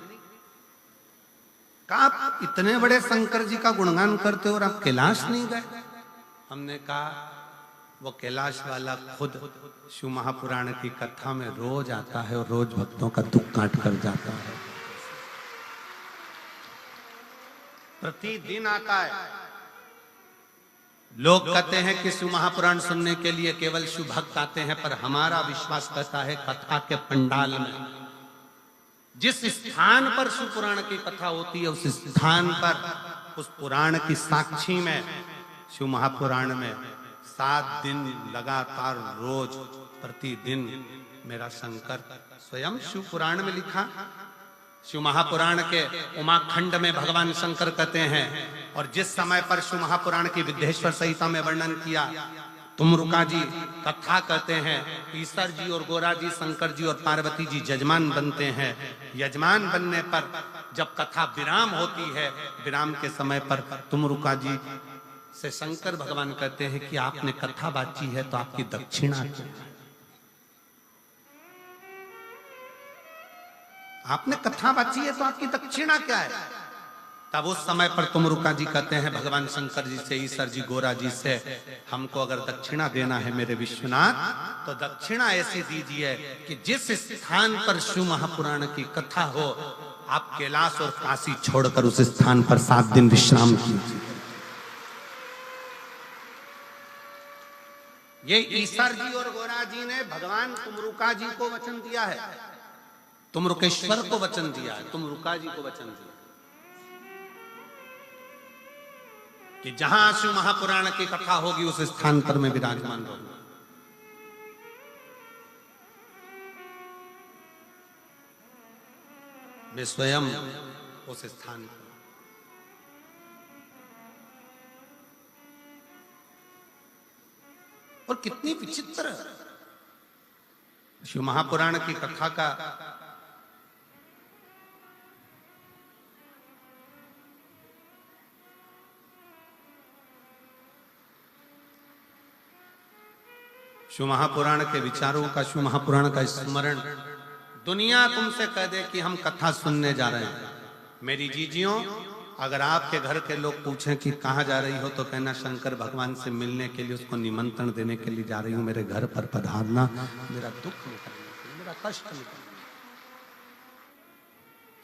कहा आप इतने बड़े शंकर जी का गुणगान करते हो और आप कैलाश नहीं गए? हमने कहा वो कैलाश वाला खुद शिव महापुराण की कथा में रोज आता है और रोज भक्तों का दुख काट कर जाता है। प्रतिदिन आता है। लोग कहते हैं कि शिव महापुराण सुनने के लिए केवल शिव भक्त आते हैं, पर हमारा विश्वास कहता है कथा के पंडाल में जिस स्थान पर शिव पुराण की कथा होती है उस स्थान पर उस पुराण की साक्षी में शिव महापुराण में 7 दिन लगातार रोज प्रतिदिन मेरा शंकर स्वयं शिव पुराण में लिखा। शिव महापुराण के उमाखंड में भगवान शंकर कहते हैं, और जिस समय पर शिव महापुराण की विद्येश्वर संहिता में वर्णन किया, तुमरुका जी कथा कहते हैं, ईश्वर जी और गोरा जी, शंकर जी और पार्वती जी यजमान बनते हैं। यजमान बनने पर जब कथा विराम होती है, विराम के समय पर तुमरुका जी से शंकर भगवान कहते हैं कि आपने कथा बाची है तो आपकी दक्षिणा क्या है? आपने कथा बाची है तो आपकी दक्षिणा क्या है? तब उस समय पर तुमरुका जी कहते हैं भगवान शंकर जी से, ईश्वर जी गोरा जी से, हमको अगर दक्षिणा देना है मेरे विश्वनाथ तो दक्षिणा ऐसे दीजिए कि जिस स्थान पर शिव महापुराण की कथा हो आप कैलाश और काशी छोड़कर उस स्थान पर 7 दिन विश्राम कीजिए। ये ईश्वर जी और गोरा जी ने भगवान तुमरुका जी को वचन दिया है, तुमरुकेश्वर को वचन दिया है, तुमरुका जी को वचन दिया कि जहां शिव महापुराण की कथा होगी उस स्थान पर मैं विराजमान रहूंगा। मैं स्वयं उस स्थान पर। और कितनी विचित्र शिव महापुराण की कथा का शिव महापुराण के विचारों का, शिव महापुराण का स्मरण दुनिया तुमसे कह दे कि हम कथा सुनने जा रहे हैं। मेरी जीजियों, अगर आपके घर के लोग पूछें कि कहाँ जा रही हो तो कहना शंकर भगवान से मिलने के लिए, उसको निमंत्रण देने के लिए जा रही हूँ, मेरे घर पर पधारना, मेरा दुख निकलने, मेरा कष्ट निकलने।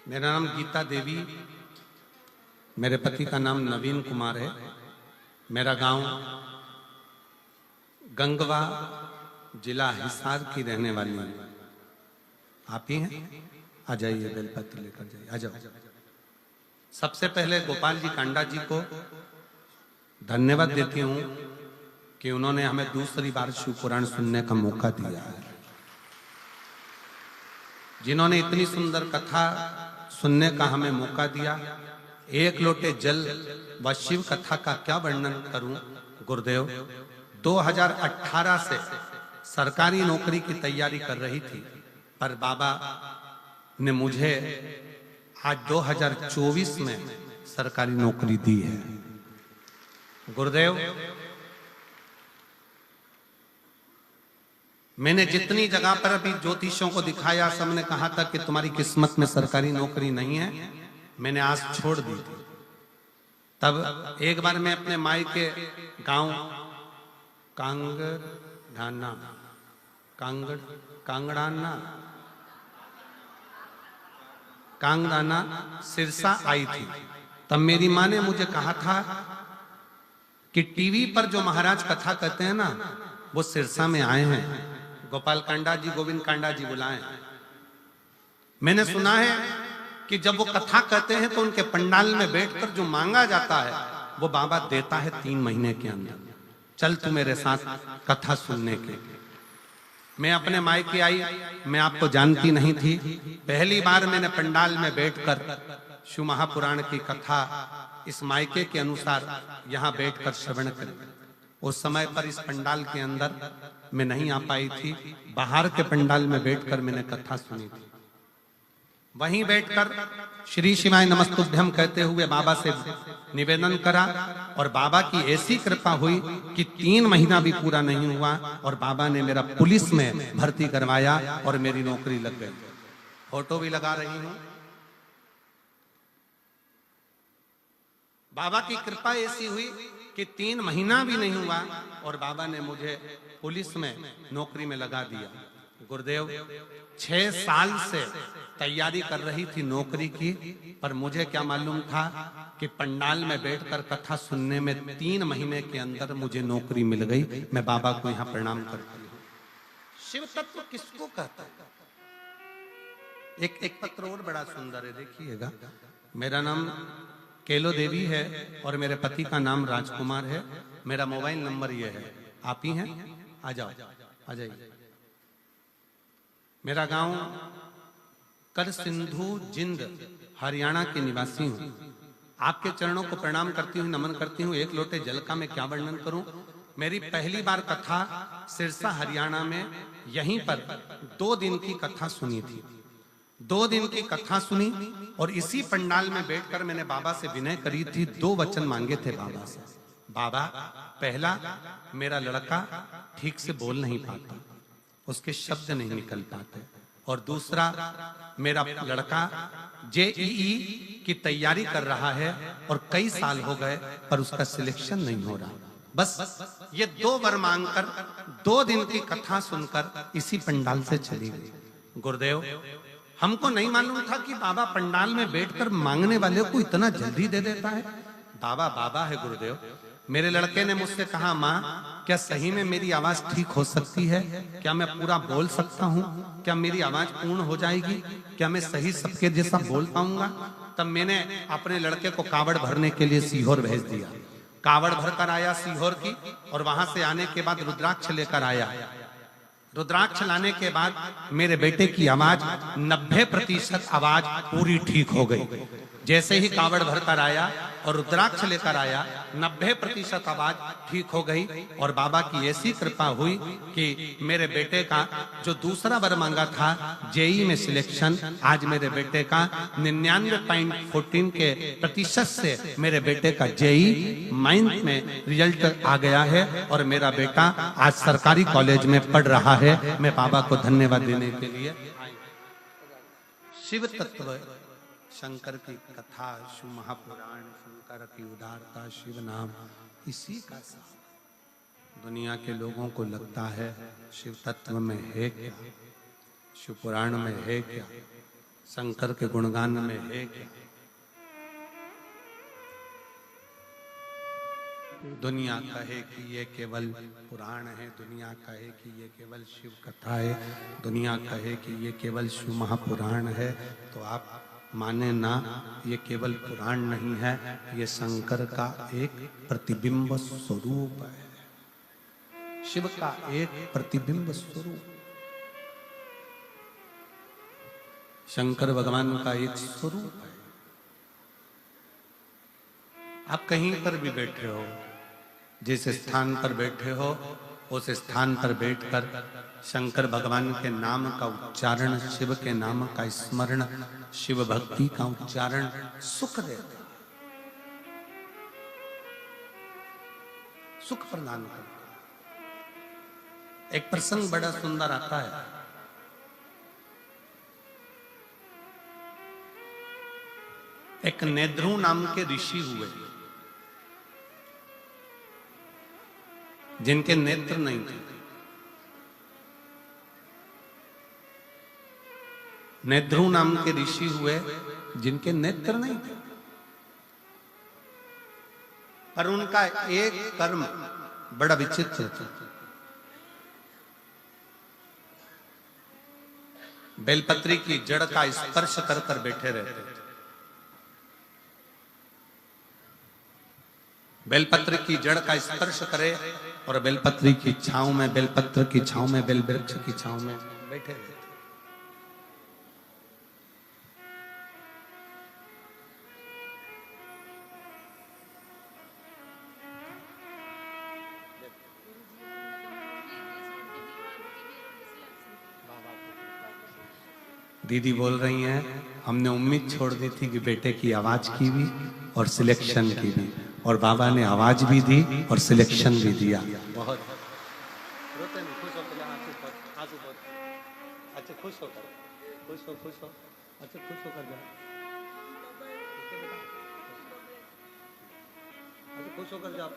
मेरा नाम गीता देवी, मेरे पति का नाम नवीन कुमार है, मेरा गांव गंगवा जिला हिसार की रहने वाली हूँ। आप ही हैं? आ जाइए, बेलपत्र लेकर जाइए, आ जाओ। सबसे पहले गोपाल जी कांडा जी को धन्यवाद देती हूँ कि उन्होंने हमें दूसरी बार शिव पुराण सुनने का मौका दिया है। जिन्होंने इतनी सुंदर कथा सुनने का हमें मौका दिया। एक लोटे जल व शिव कथा का क्या वर्णन करूं गुरुदेव। 2018 से सरकारी नौकरी की तैयारी कर रही थी, पर बाबा ने मुझे आज 2024 में सरकारी नौकरी दी है। गुरुदेव, मैंने जितनी जगह पर अभी ज्योतिषों को दिखाया, सबने कहा था कि तुम्हारी किस्मत में सरकारी नौकरी नहीं है। मैंने आज छोड़ दी थी। तब एक बार मैं अपने माई के गांव कांगड़ाना सिरसा आई थी। तब मेरी माँ ने मुझे कहा था कि टीवी पर जो महाराज कथा कहते हैं ना, वो सिरसा में आए हैं, गोपाल कांडा जी, गोविंद कांडा जी बुलाए। मैंने सुना है कि जब वो कथा कहते हैं तो उनके पंडाल में बैठकर जो मांगा जाता है वो बाबा देता है 3 महीने के अंदर। चल तू मेरे साथ कथा सुनने के। मैं अपने मायके आई, मैं आपको जानती नहीं थी। पहली बार मैंने पंडाल में बैठकर शिव महापुराण की कथा इस मायके के अनुसार यहाँ बैठकर श्रवण करी। उस समय पर इस पंडाल के अंदर मैं नहीं आ पाई थी, बाहर के पंडाल में बैठकर मैंने कथा सुनी थी। वहीं बैठकर श्री शिवाय नमस्तुभ्यम कहते हुए बाबा से निवेदन करा और बाबा की ऐसी कृपा हुई कि 3 महीना भी पूरा नहीं हुआ और बाबा ने मेरा पुलिस में भर्ती करवाया और मेरी नौकरी लग गई। फोटो भी लगा रही हूं। बाबा की कृपा ऐसी हुई कि 3 महीना भी नहीं हुआ और बाबा ने मुझे पुलिस में नौकरी में लगा दिया। गुरुदेव 6 साल से तैयारी कर रही थी नौकरी की, पर मुझे क्या मालूम था कि पंडाल में बैठकर कथा सुनने में 3 महीने के अंदर मुझे नौकरी मिल गई। मैं बाबा को यहाँ प्रणाम करती हूँ। शिव तत्व किसको कहता है? एक पत्र और बड़ा सुंदर है, देखिएगा। मेरा नाम केलो देवी है और मेरे पति का नाम राजकुमार है। मेरा मोबाइल नंबर ये है। आप ही हैं? आ जाओ, आ जाइए। मेरा गांव कर सिंधु जिंद हरियाणा के निवासी हूं। आपके चरणों को प्रणाम करती हूँ, नमन करती हूँ। एक लोटे जल का मैं क्या वर्णन करूं। मेरी पहली बार कथा सिरसा हरियाणा में यहीं पर 2 दिन की कथा सुनी थी। 2 दिन की कथा सुनी और इसी पंडाल में बैठकर मैंने बाबा से विनय करी थी। 2 वचन मांगे थे बाबा से। बाबा, पहला, मेरा लड़का ठीक से बोल नहीं पाता, उसके शब्द नहीं निकल पाते, और दूसरा, मेरा लड़का जेईई की तैयारी कर रहा है और कई साल हो गए पर उसका सिलेक्शन नहीं हो रहा। बस ये 2 वर मांगकर 2 दिन की कथा सुनकर इसी पंडाल से चली गई। गुरुदेव, हमको नहीं मालूम था कि बाबा पंडाल में बैठकर मांगने वाले को इतना जल्दी दे देता है। बाबा बाबा है गुरुदेव। मेरे लड़के ने मुझसे कहा, माँ क्या सही में मेरी आवाज ठीक हो सकती है? क्या मैं पूरा बोल सकता हूँ? क्या मेरी आवाज पूर्ण हो जाएगी? क्या मैं सही सबके जैसा बोल पाऊंगा? तब मैंने अपने लड़के को कावड़ भरने के लिए सीहोर भेज दिया। कावड़ भरकर आया सीहोर की, और वहां से आने के बाद रुद्राक्ष लेकर आया। रुद्राक्ष लाने के बाद मेरे बेटे की आवाज 90% आवाज पूरी ठीक हो गई। जैसे ही कावड़ भरकर आया और रुद्राक्ष लेकर आया, 90% आवाज ठीक हो गई। और बाबा की ऐसी कृपा हुई कि मेरे बेटे का जो दूसरा वर मांगा था जेई में सिलेक्शन, आज मेरे बेटे का 99.14 के प्रतिशत से मेरे बेटे का जेई माइंस में रिजल्ट आ गया है और मेरा बेटा आज सरकारी कॉलेज में पढ़ रहा है। मैं बाबा को धन्यवाद देने के लिए। शिव तत्व, शंकर की कथा, शिव महापुराण, शंकर की उदारता, शिव नाम, इसी का सार। दुनिया के लोगों को लगता है शिव तत्व में है क्या, शिव पुराण में है क्या, शंकर के गुणगान में है क्या। दुनिया कहे कि ये केवल पुराण है, दुनिया कहे कि ये केवल शिव कथा है, दुनिया कहे कि ये केवल शिव महापुराण है, तो आप माने ना, ये केवल पुराण नहीं है, ये शंकर का एक प्रतिबिंब स्वरूप है, शिव का एक प्रतिबिंब स्वरूप। शंकर भगवान का एक स्वरूप है। आप कहीं पर भी बैठे हो, जिस स्थान पर बैठे हो उस स्थान पर बैठकर शंकर भगवान के नाम का उच्चारण, शिव के नाम का स्मरण, शिव भक्ति का उच्चारण सुख देता, सुख प्रदान करता। एक प्रसंग बड़ा सुंदर आता है। एक नेद्रु नाम के ऋषि हुए जिनके नेत्र नहीं थे। नेद्रु नाम के ऋषि हुए जिनके नेत्र नहीं थे, पर उनका एक कर्म बड़ा विचित्र था। बेलपत्री की जड़ का स्पर्श कर कर बैठे रहते थे। बेलपत्र की जड़ का स्पर्श करे और बेलपत्री की छांव में, बेलपत्र की छांव में, बेल वृक्ष की छांव में बैठे रहते। दीदी बोल रही हैं हमने उम्मीद छोड़ दी थी कि बेटे की आवाज की भी और सिलेक्शन की भी, और बाबा ने आवाज भी दी और सिलेक्शन भी दिया। बहुत रोते नहीं, खुश होकर आंसू बहुत अच्छा, खुश हो, अच्छा खुश होकर जाओ, अच्छा खुश होकर जाओ,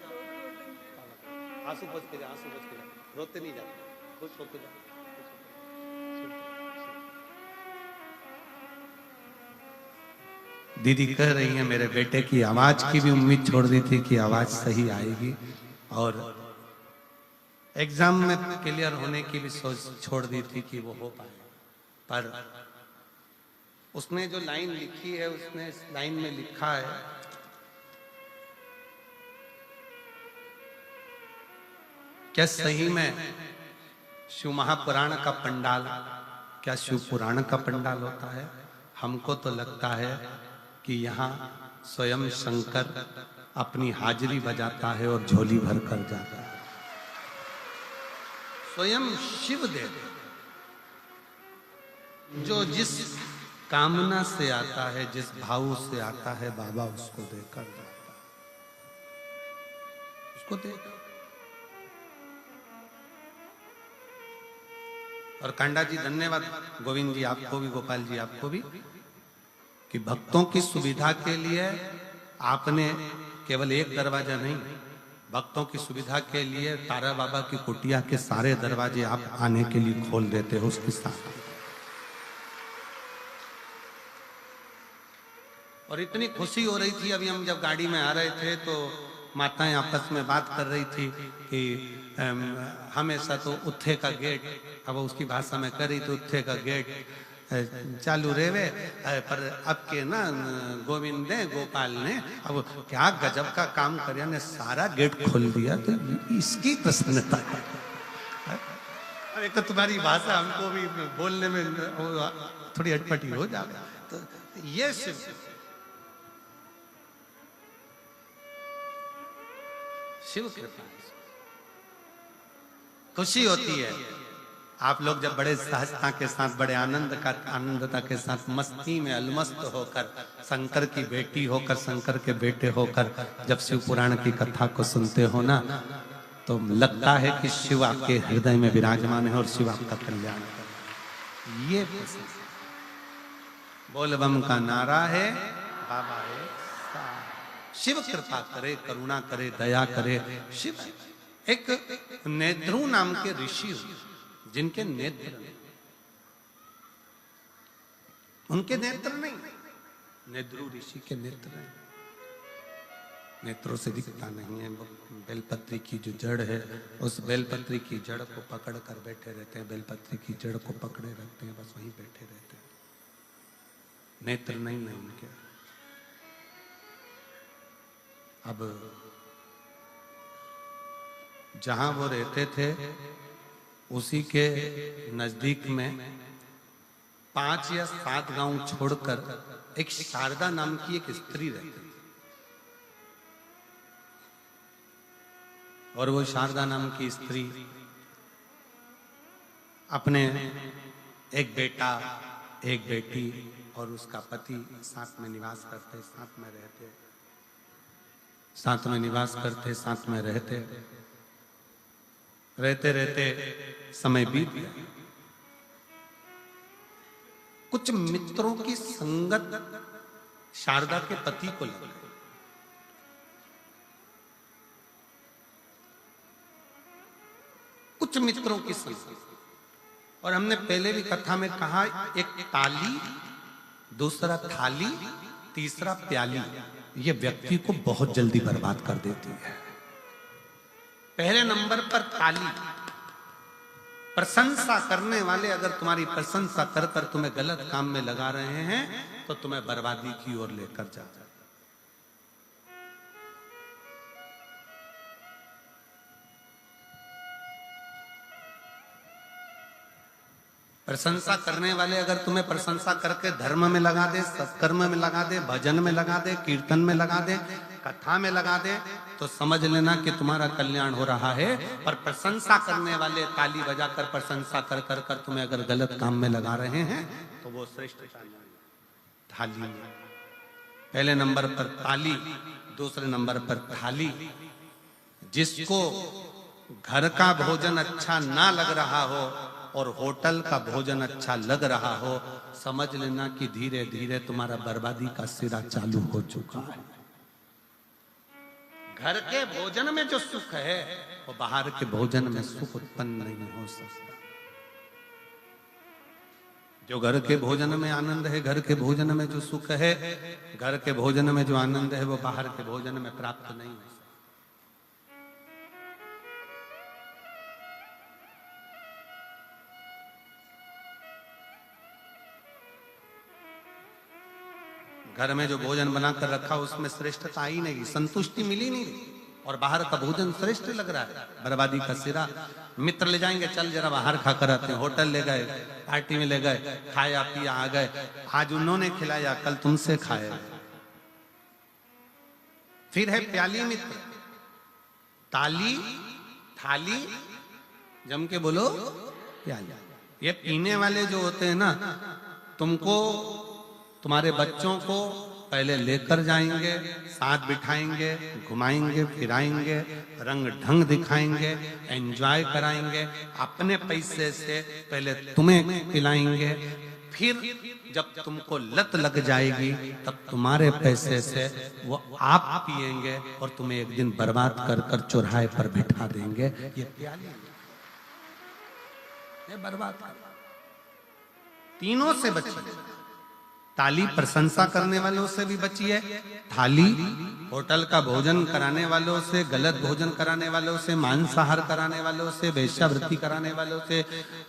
आंसू पोंछ के जाओ, रोते नहीं जाओ, खुश होकर जाओ। दीदी कह रही हैं मेरे बेटे की आवाज की भी उम्मीद छोड़ दी थी कि आवाज सही आएगी, और एग्जाम में क्लियर होने की भी सोच छोड़ दी थी कि वो हो पाए, पर उसने जो लाइन लिखी है, उसने इस लाइन में लिखा है क्या सही में शिव महापुराण का पंडाल क्या शिव पुराण का पंडाल होता है? हमको तो लगता है कि यहाँ स्वयं शंकर अपनी हाजिरी बजाता है और झोली भर कर जाता है। स्वयं शिव देव जो जिस कामना से आता है, जिस भाव से आता है, बाबा उसको देकर जाता है, उसको देकर। और कांडा जी धन्यवाद, गोविंद जी आपको भी, गोपाल जी आपको भी, कि भक्तों की सुविधा के लिए आपने केवल एक दरवाजा नहीं, भक्तों की सुविधा के लिए तारा बाबा की कुटिया के सारे दरवाजे आप आने के लिए खोल देते हो उसके साथ। और इतनी खुशी हो रही थी, अभी हम जब गाड़ी में आ रहे थे तो माताएं आपस में बात कर रही थी कि हमेशा तो उत्थे का गेट, अब उसकी भाषा में कह रही थी उत्थे का गेट चालू रेवे, पर अब के ना गोविंद ने, गोपाल ने अब क्या गजब का काम कर ने सारा गेट खोल दिया, तो इसकी प्रसन्नता है। एक तो तुम्हारी भाषा हमको भी बोलने में थोड़ी अटपटी हो जाए, तो ये शिव कृपा, खुशी होती है। आप लोग जब बड़े सहजता के साथ, बड़े आनंदता के साथ, मस्ती में अलमस्त होकर, शंकर की बेटी होकर, शंकर के बेटे होकर जब शिव पुराण की कथा को सुनते हो ना, तो लगता है कि शिव आपके हृदय में विराजमान है और शिव आपका कल्याण कर। ये बोल बम का नारा है, बाबा है, शिव कृपा करे, करुणा करे, दया करे। शिव एक नेद्रु नाम के ऋषि जिनके नेत्र, उनके नेत्र नहीं, नेद्रु ऋषि के नेत्र हैं, नेत्रों से दिखता नहीं है। बेलपत्री की जो जड़ है, उस बेलपत्री की जड़ को पकड़ कर बैठे रहते हैं, बेलपत्री की जड़ को पकड़े रहते हैं, बस वहीं बैठे रहते हैं, नेत्र नहीं है उनके। अब जहां वो रहते थे उसी के नजदीक में 5 या 7 गांव छोड़कर एक शारदा नाम की एक स्त्री रहती थी, और वो शारदा नाम की स्त्री अपने एक बेटा, एक बेटी और उसका पति साथ में निवास करते, साथ में रहते, साथ में निवास करते, साथ में रहते रहते रहते समय बीत गया। कुछ मित्रों की संगत शारदा के पति को लग गई। कुछ मित्रों की संगत, और हमने पहले भी कथा में कहा, एक ताली, दूसरा थाली, तीसरा प्याली, ये व्यक्ति को बहुत जल्दी बर्बाद कर देती है। पहले नंबर पर ताली, प्रशंसा करने वाले अगर तुम्हारी प्रशंसा कर कर तुम्हें गलत काम में लगा रहे हैं तो तुम्हें बर्बादी की ओर लेकर जा। प्रशंसा करने वाले अगर तुम्हें प्रशंसा करके धर्म में लगा दे, सत्कर्म में लगा दे, भजन में लगा दे, कीर्तन में लगा दे, कथा में लगा दे, तो समझ लेना कि तुम्हारा कल्याण हो रहा है। पर प्रशंसा करने वाले ताली बजाकर प्रशंसा कर कर कर तुम्हें अगर गलत काम में लगा रहे हैं तो वो श्रेष्ठ थाली में पहले नंबर पर ताली, दूसरे नंबर पर थाली। जिसको घर का भोजन अच्छा ना लग रहा हो और होटल का भोजन अच्छा लग रहा हो, समझ लेना कि धीरे धीरे तुम्हारा बर्बादी का सिरा चालू हो चुका है। घर के भोजन में जो सुख है वो बाहर के भोजन में सुख उत्पन्न नहीं हो सकता। जो घर के भोजन में आनंद है, घर के भोजन में जो सुख है, घर के भोजन में जो आनंद है, वो बाहर के भोजन में प्राप्त नहीं हो सकता। घर में जो भोजन बनाकर रखा उसमें श्रेष्ठता आई नहीं, संतुष्टि मिली नहीं, और बाहर का भोजन श्रेष्ठ लग रहा है, बर्बादी का सिरा। मित्र ले जाएंगे, चल जरा बाहर खाकर आते हैं, होटल ले गए, पार्टी में ले गए, खाया पिया आ गए, आज उन्होंने खिलाया कल तुमसे खाए। फिर है प्याली मित्र, ताली थाली, जम के बोलो प्याली। ये पीने वाले जो होते हैं ना, तुमको तुम्हारे बच्चों को पहले लेकर जाएंगे, साथ बिठाएंगे, घुमाएंगे फिराएंगे, रंग ढंग दिखाएंगे, एंजॉय कराएंगे, अपने पैसे से पहले तुम्हें पिलाएंगे, फिर जब तुमको लत लग जाएगी तब तुम्हारे पैसे से वो आप पिएंगे और तुम्हें एक दिन बर्बाद कर कर चौराहे पर बिठा देंगे। ये प्याली, ये बर्बाद कर। तीनों से बचिए। ताली प्रशंसा करने वालों से भी बचिए, थाली होटल का भोजन कराने वालों से, गलत भोजन कराने वालों से, मांसाहार कराने वालों से, वेश्यावृत्ति कराने वालों से,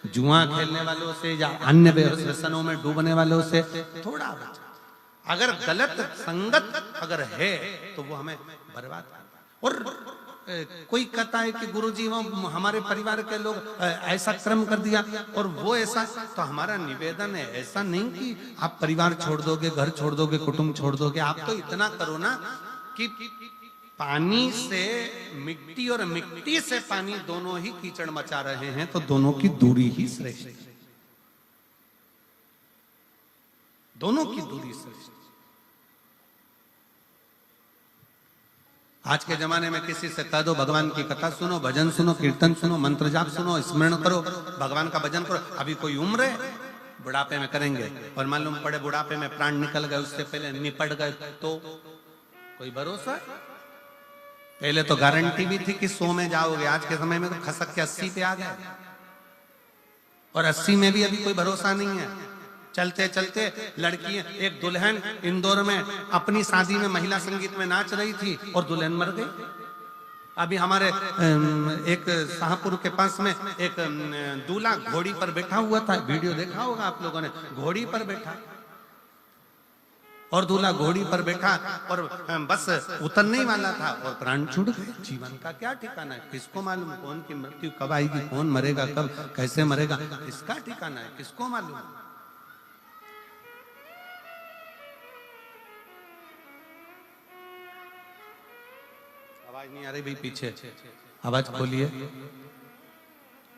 जुआ खेलने वालों से या अन्य व्यसनों में डूबने वालों से थोड़ा बचा। अगर गलत संगत अगर है तो वो हमें बर्बाद कर। और कोई कहता है कि गुरुजी वो हमारे परिवार के लोग ऐसा कर्म कर दिया और वो ऐसा, तो हमारा निवेदन है ऐसा नहीं कि आप परिवार छोड़ दोगे, घर छोड़ दोगे, कुटुंब छोड़ दोगे। आप तो इतना करो ना कि पानी से मिट्टी और मिट्टी से पानी दोनों ही कीचड़ मचा रहे हैं, तो दोनों की दूरी ही श्रेष्ठ है, दोनों की दूरी श्रेष्ठ। आज के जमाने में किसी से कह दो भगवान की कथा सुनो, भजन सुनो, कीर्तन सुनो, मंत्र जाप सुनो, स्मरण करो, भगवान का भजन करो। अभी कोई उम्र है, बुढ़ापे में करेंगे और मालूम पड़े बुढ़ापे में प्राण निकल गए, उससे पहले निपट गए, तो कोई भरोसा? पहले तो गारंटी भी थी कि 100 में जाओगे, आज के समय में तो खसक के 80 पे आ गए, और 80 में भी अभी कोई भरोसा नहीं है। चलते चलते लड़की, एक दुल्हन इंदौर में अपनी शादी में महिला संगीत में नाच रही थी और दुल्हन मर गई। अभी हमारे एक शाहपुर के पास में एक दूल्हा घोड़ी पर बैठा हुआ था, वीडियो देखा होगा आप लोगों ने, घोड़ी पर बैठा और दूल्हा घोड़ी पर बैठा और बस उतरने ही वाला था और प्राण छूट गए। जीवन का क्या ठिकाना है, किसको मालूम कौन की मृत्यु कब आएगी, कौन मरेगा कब, कैसे मरेगा, इसका ठिकाना है, किसको मालूम। आवाज नहीं आ रही भाई, पीछे आवाज खोलिए।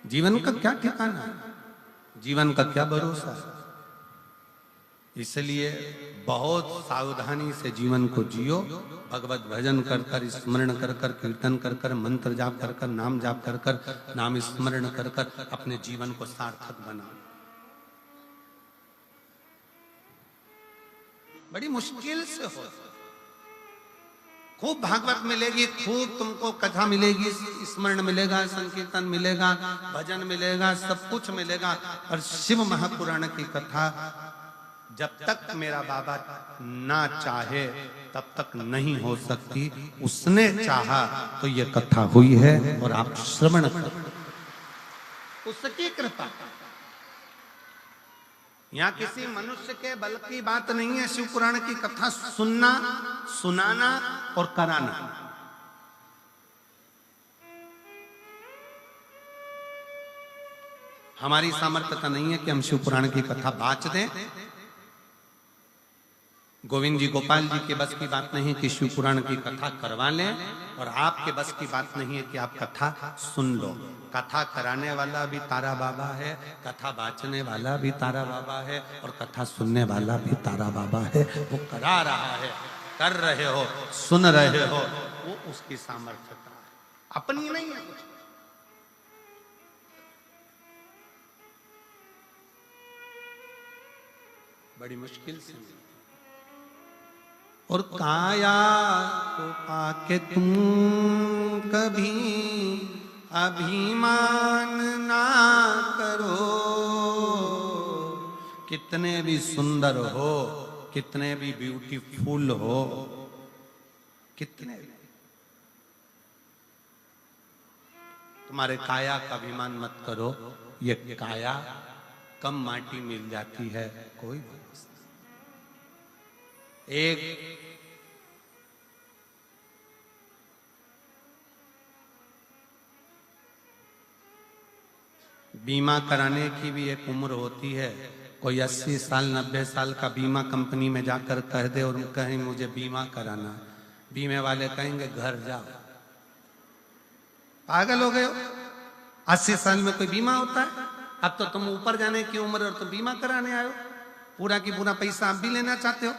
जीवन का क्या ठिकाना है, जीवन का क्या भरोसा है। इसलिए बहुत सावधानी से जीवन को जियो, भगवत भजन कर कर, स्मरण कर कर, कीर्तन कर कर, मंत्र जाप कर कर, नाम जाप कर कर, नाम स्मरण कर कर अपने जीवन को सार्थक बनाओ। बड़ी मुश्किल से हो, खूब भागवत मिलेगी, खूब तुमको कथा मिलेगी, स्मरण मिलेगा, संकीर्तन मिलेगा, भजन मिलेगा, सब कुछ मिलेगा, और शिव महापुराण की कथा जब तक मेरा बाबा ना चाहे तब तक नहीं हो सकती। उसने चाहा तो ये कथा हुई है और आप श्रवण करो, उसकी कृपा। यहाँ किसी मनुष्य के बल की बात नहीं है। शिव पुराण की कथा सुनना, सुनाना और कराना, हमारी सामर्थ्यता नहीं है कि हम शिव पुराण की कथा बाँच दें। गोविंद जी गोपाल जी के बस की बात नहीं कि शिव पुराण की कथा करवा लें, और आपके बस की बात नहीं है कि आप कथा सुन लो। कथा कराने वाला भी तारा बाबा है, कथा बाँचने वाला भी तारा बाबा है, और कथा सुनने वाला भी तारा बाबा है। वो करा रहा है, कर रहे हो, सुन रहे हो, वो उसकी सामर्थ्यता है, अपनी नहीं है कुछ। बड़ी मुश्किल से। और काया को पाके तुम कभी अभिमान ना करो। कितने भी सुंदर हो, कितने भी ब्यूटीफुल हो, कितने भी, तुम्हारे काया का अभिमान मत करो। ये काया कम माटी मिल जाती है, कोई एक बीमा कराने की भी एक उम्र होती है। कोई 80 साल 90 साल का बीमा कंपनी में जाकर कह दे और कहें मुझे बीमा कराना, बीमे वाले कहेंगे घर जाओ, पागल हो गए हो, 80 साल में कोई बीमा होता है? अब तो तुम ऊपर जाने की उम्र और तुम बीमा कराने आए हो, पूरा की पूरा पैसा आप भी लेना चाहते हो।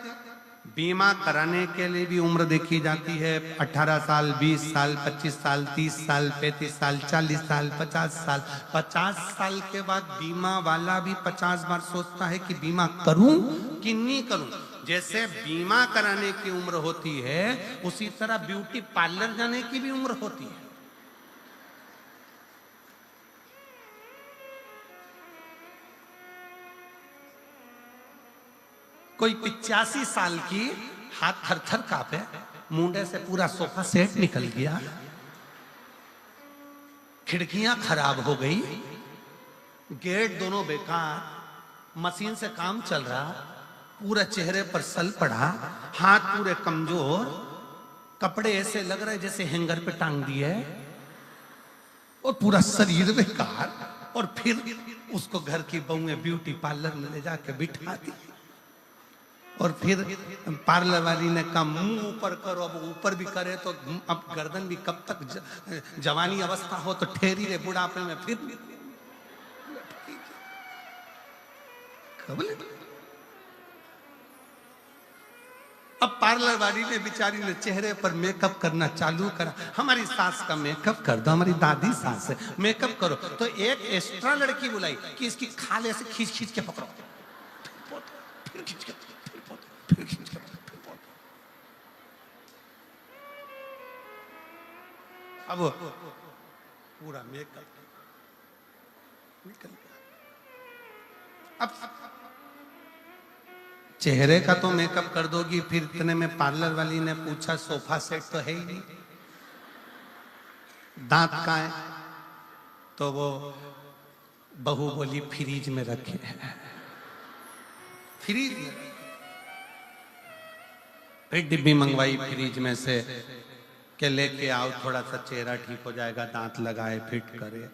बीमा कराने के लिए भी उम्र देखी जाती है, 18 साल 20 साल 25 साल 30 साल 35 साल 40 साल 50 साल। 50 साल के बाद बीमा वाला भी 50 बार सोचता है कि बीमा करूं कि नहीं करूं। जैसे बीमा कराने की उम्र होती है, उसी तरह ब्यूटी पार्लर जाने की भी उम्र होती है। कोई 85 साल की, हाथ थर थर कांपे, मुंडे से पूरा सोफा सेट निकल गया, खिड़कियां खराब हो गई, गेट दोनों बेकार, मशीन से काम चल रहा, पूरा चेहरे पर सल पड़ा, हाथ पूरे कमजोर, कपड़े ऐसे लग रहे जैसे हैंगर पे टांग दिए, और पूरा शरीर बेकार। और फिर उसको घर की बहुएं ब्यूटी पार्लर में ले जाके बिठा दी, और फिर पार्लर वाली ने कहा मुंह ऊपर करो। अब ऊपर भी करे तो अब गर्दन भी कब तक, जवानी अवस्था हो तो ठहरी रहे, बुढ़ापे में फिर अब पार्लर वाली ने बेचारी ने चेहरे पर मेकअप करना चालू करा। हमारी सास का मेकअप कर दो, हमारी दादी सास है, मेकअप करो। तो एक एक्स्ट्रा लड़की बुलाई कि इसकी खाल ऐसे खींच खींच के पकड़ो, फिर खींच के, अब पूरा मेकअप निकल गया। अब चेहरे का तो मेकअप कर दोगी, फिर इतने में पार्लर वाली ने पूछा सोफा सेट तो है ही नहीं, दांत कहाँ है? तो वो बहू बोली फ्रीज में रखे हैं। फ्रीज में फिर डिब्बी मंगवाई फ्रीज में से के लेके आओ, थोड़ा सा चेहरा ठीक हो जाएगा, दांत लगाए फिट करे।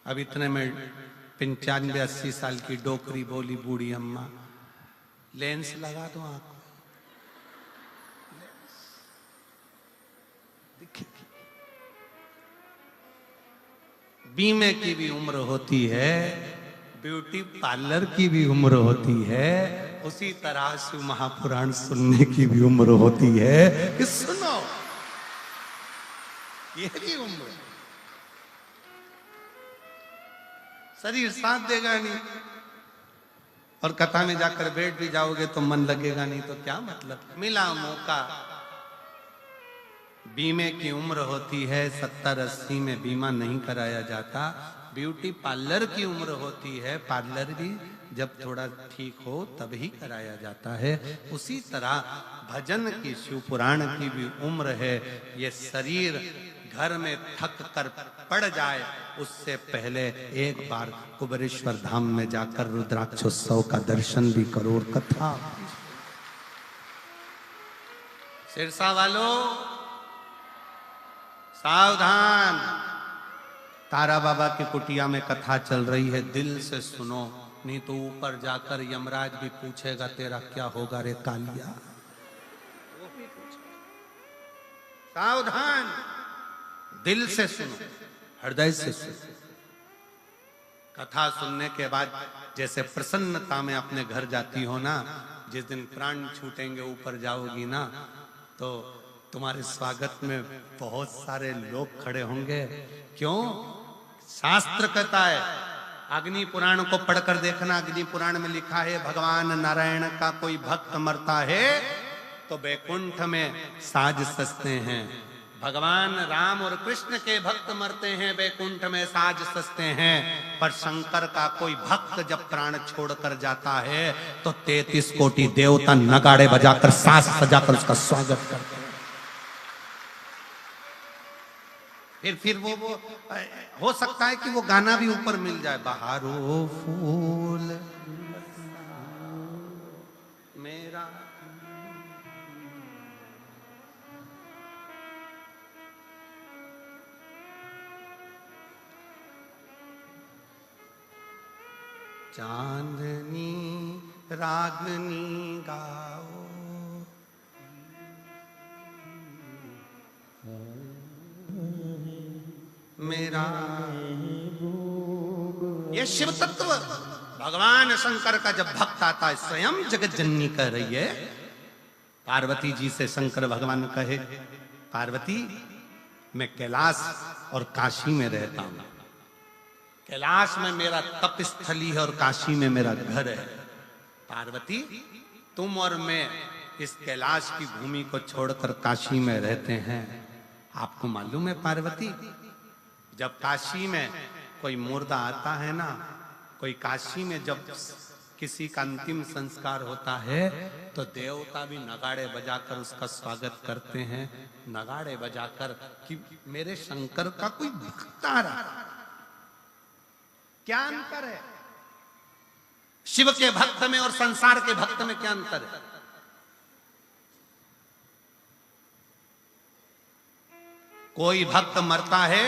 अब इतने में 95-80 साल की डोकरी बोली बूढ़ी अम्मा, लेंस लगा दो आंख में। बीमे की भी उम्र होती है, ब्यूटी पार्लर की भी उम्र होती है, उसी तरह शिव महापुराण सुनने की भी उम्र होती है कि सुनो, ये भी उम्र। शरीर साथ देगा नहीं, और कथा में जाकर बैठ भी जाओगे तो मन लगेगा नहीं, तो क्या मतलब। मिला मौका। बीमे की उम्र होती है 70-80 में बीमा नहीं कराया जाता। ब्यूटी पार्लर की उम्र होती है, पार्लर भी जब थोड़ा ठीक हो तभी कराया जाता है। उसी तरह भजन की, शिव पुराण की भी उम्र है। ये शरीर घर में थक कर पड़ जाए उससे पहले एक बार कुबेरेश्वर धाम में जाकर रुद्राक्षोत्सव का दर्शन भी करो। कथा सिरसा वालों सावधान, तारा बाबा की कुटिया में कथा चल रही है, दिल से सुनो, नहीं तो ऊपर जाकर यमराज भी पूछेगा तेरा क्या होगा रे कालिया। वो भी पूछेगा। सावधान, दिल से सुनो, हृदय से सुनो। कथा सुनने के बाद जैसे प्रसन्नता में अपने घर जाती हो ना, जिस दिन प्राण छूटेंगे ऊपर जाओगी ना, तो तुम्हारे स्वागत में बहुत सारे लोग खड़े होंगे। क्यों? शास्त्र कहता है, अग्नि पुराण को पढ़कर देखना, अग्नि पुराण में लिखा है भगवान नारायण का कोई भक्त मरता है तो बैकुंठ में साज सजते हैं। भगवान राम और कृष्ण के भक्त मरते हैं, बैकुंठ में साज सजते हैं। पर शंकर का कोई भक्त जब प्राण छोड़कर जाता है तो 33 कोटि देवता नगाड़े बजाकर साज सजाकर उसका स्वागत करते हैं। फिर वो हो सकता है कि वो गाना भी ऊपर मिल जाए, बहारो फूल मेरा। चांदनी रागनी गाओ, मेरा ये शिव तत्व भगवान शंकर का जब भक्त आता है, स्वयं जगत जननी कह रही है पार्वती जी से, शंकर भगवान कहे पार्वती मैं कैलाश और काशी में रहता हूं, कैलाश में मेरा तप स्थली है और काशी में मेरा घर है। पार्वती तुम और मैं इस कैलाश की भूमि को छोड़कर काशी में रहते हैं। आपको मालूम है पार्वती, जब काशी में कोई मुर्दा आता है ना, कोई काशी में जब किसी का अंतिम संस्कार होता है तो देवता भी नगाड़े बजाकर उसका स्वागत करते हैं, नगाड़े बजाकर कि मेरे शंकर का कोई भक्त आ रहा। क्या अंतर है शिव के भक्त में और संसार के भक्त में? क्या अंतर है? कोई भक्त मरता है,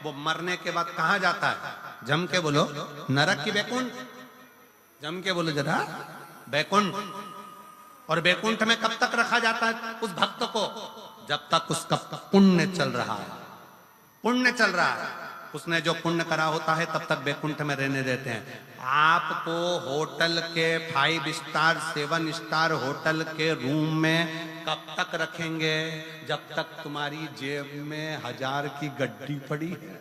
वो मरने के बाद कहां जाता है? जम के बोलो, नरक की बैकुंठ? जम के बोलो जरा, बैकुंठ। और बैकुंठ में कब तक रखा जाता है उस भक्त को? जब तक उसका पुण्य चल रहा है। पुण्य चल रहा है, उसने जो पुण्य करा होता है तब तक बैकुंठ में रहने देते हैं। आपको होटल के 5 स्टार 7 स्टार होटल के रूम में कब तक रखेंगे? जब तक तुम्हारी जेब में 1000 की गड्डी पड़ी है,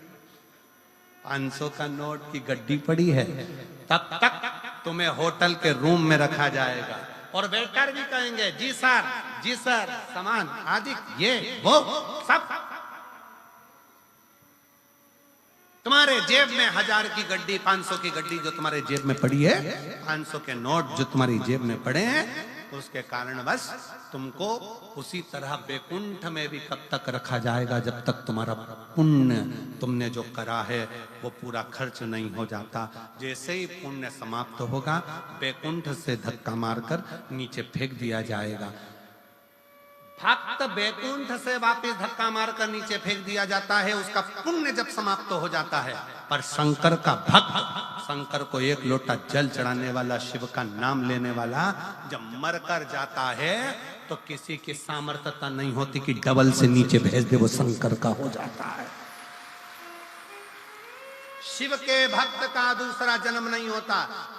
500 का नोट की गड्डी पड़ी है, तब तक तुम्हें होटल के रूम में रखा जाएगा। और वेटर भी कहेंगे जी सर, सामान आदि ये वो सब। तुम्हारे जेब में 1000 की गड्डी, 500 की गड्डी जो तुम्हारे जेब में पड़ी है, 500 के नोट जो तुम्हारी जेब में पड़े हैं, उसके कारण बस तुमको उसी तरह बैकुंठ में भी कब तक रखा जाएगा? जब तक तुम्हारा पुण्य तुमने जो करा है वो पूरा खर्च नहीं हो जाता। जैसे ही पुण्य समाप्त होगा, बैकुंठ से धक्का मारकर नीचे फेंक दिया जाएगा। भक्त बैकुंठ से वापस धक्का मारकर नीचे फेंक दिया जाता है, उसका पुण्य जब समाप्त हो जाता है। पर शंकर का भक्त, शंकर को 1 लोटा जल चढ़ाने वाला, शिव का नाम लेने वाला जब मरकर जाता है तो किसी की सामर्थ्यता नहीं होती कि डबल से नीचे भेज दे, वो शंकर का हो जाता है। शिव के भक्त का दूसरा जन्म नहीं होता।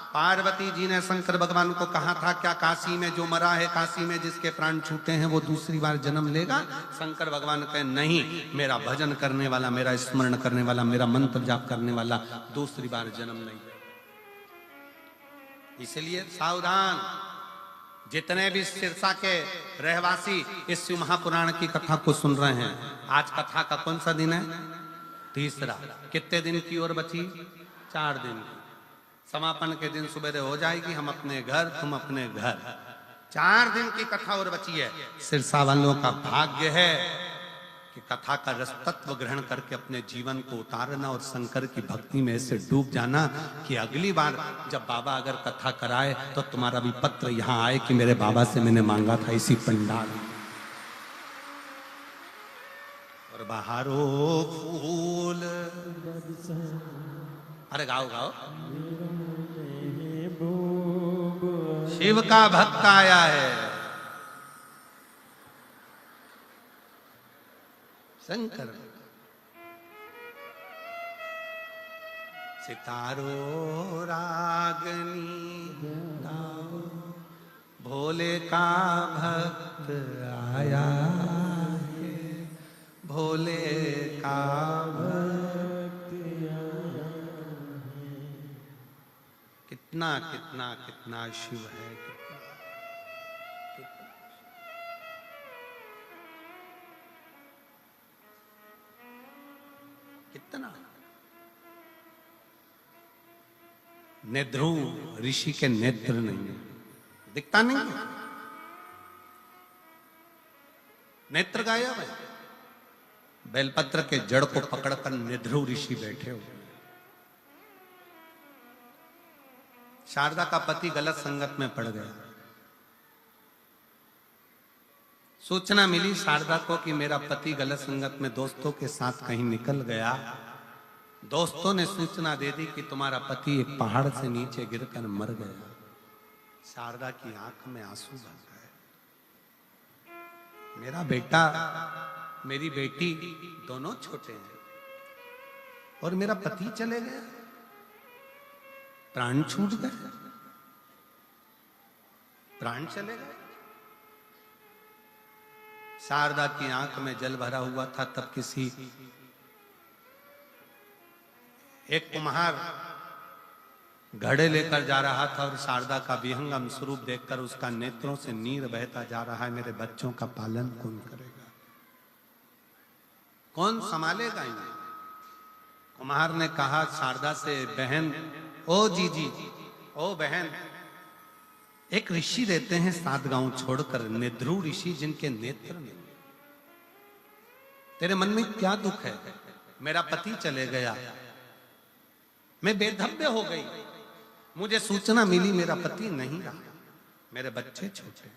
पार्वती जी ने शंकर भगवान को कहा था, क्या काशी में जो मरा है, काशी में जिसके प्राण छूटे हैं, वो दूसरी बार जन्म लेगा? शंकर भगवान कहे नहीं, मेरा भजन करने वाला, मेरा स्मरण करने वाला, मेरा मंत्र जाप करने वाला दूसरी बार जन्म नहीं। इसलिए सावधान, जितने भी सिरसा के रहवासी इस शिव महापुराण की कथा को सुन रहे हैं, आज कथा का कौन सा दिन है? तीसरा। कितने दिन की ओर बची? 4 दिन की। समापन के दिन सुबह हो जाएगी, हम अपने घर, तुम अपने घर। 4 दिन की कथा और बची है। सिरसा वालों का भाग्य है कि कथा का रस तत्व ग्रहण करके अपने जीवन को उतारना और शंकर की भक्ति में ऐसे डूब जाना कि अगली बार जब बाबा अगर कथा कराए तो तुम्हारा भी पत्र यहाँ आए कि मेरे बाबा से मैंने मांगा था इसी पंडाल। और बहारो फूल अरे गाओ गाओ। शिव का भक्त आया है, शंकर। सितारो रागनी गाओ, भोले का भक्त आया है, भोले का भक्त आया है। कितना कितना कितना शिव है, कितना। नेध्रुव ऋषि के नेत्र नहीं, दिखता नहीं है, नेत्र गायब है। बेलपत्र के जड़ को पकड़कर नेध्रुव ऋषि बैठे हुए। शारदा का पति गलत संगत में पड़ गया। सूचना मिली शारदा को कि मेरा पति गलत संगत में दोस्तों के साथ कहीं निकल गया। दोस्तों ने सूचना दे दी कि तुम्हारा पति एक पहाड़ से नीचे गिरकर मर गया। शारदा की आंख में आंसू भर गए। मेरा बेटा, मेरी बेटी दोनों छोटे हैं और मेरा पति चले गए, प्राण छूट गए, प्राण चले गए। शारदा की आंख में जल भरा हुआ था। तब किसी एक कुम्हार घड़े लेकर जा रहा था और शारदा का विहंगम स्वरूप देखकर उसका नेत्रों से नीर बहता जा रहा है। मेरे बच्चों का पालन कौन करेगा, कौन संभालेगा इन्हें? कुम्हार ने कहा शारदा से, बहन, ओ जीजी, ओ बहन, एक ऋषि रहते हैं 7 गांव छोड़कर, नेध्रुव ऋषि, जिनके नेत्र नहीं। तेरे मन में क्या दुख है? मेरा पति चले गया, मैं बेधब्य हो गई, मुझे सूचना मिली मेरा पति नहीं रहा, मेरे बच्चे छोटे।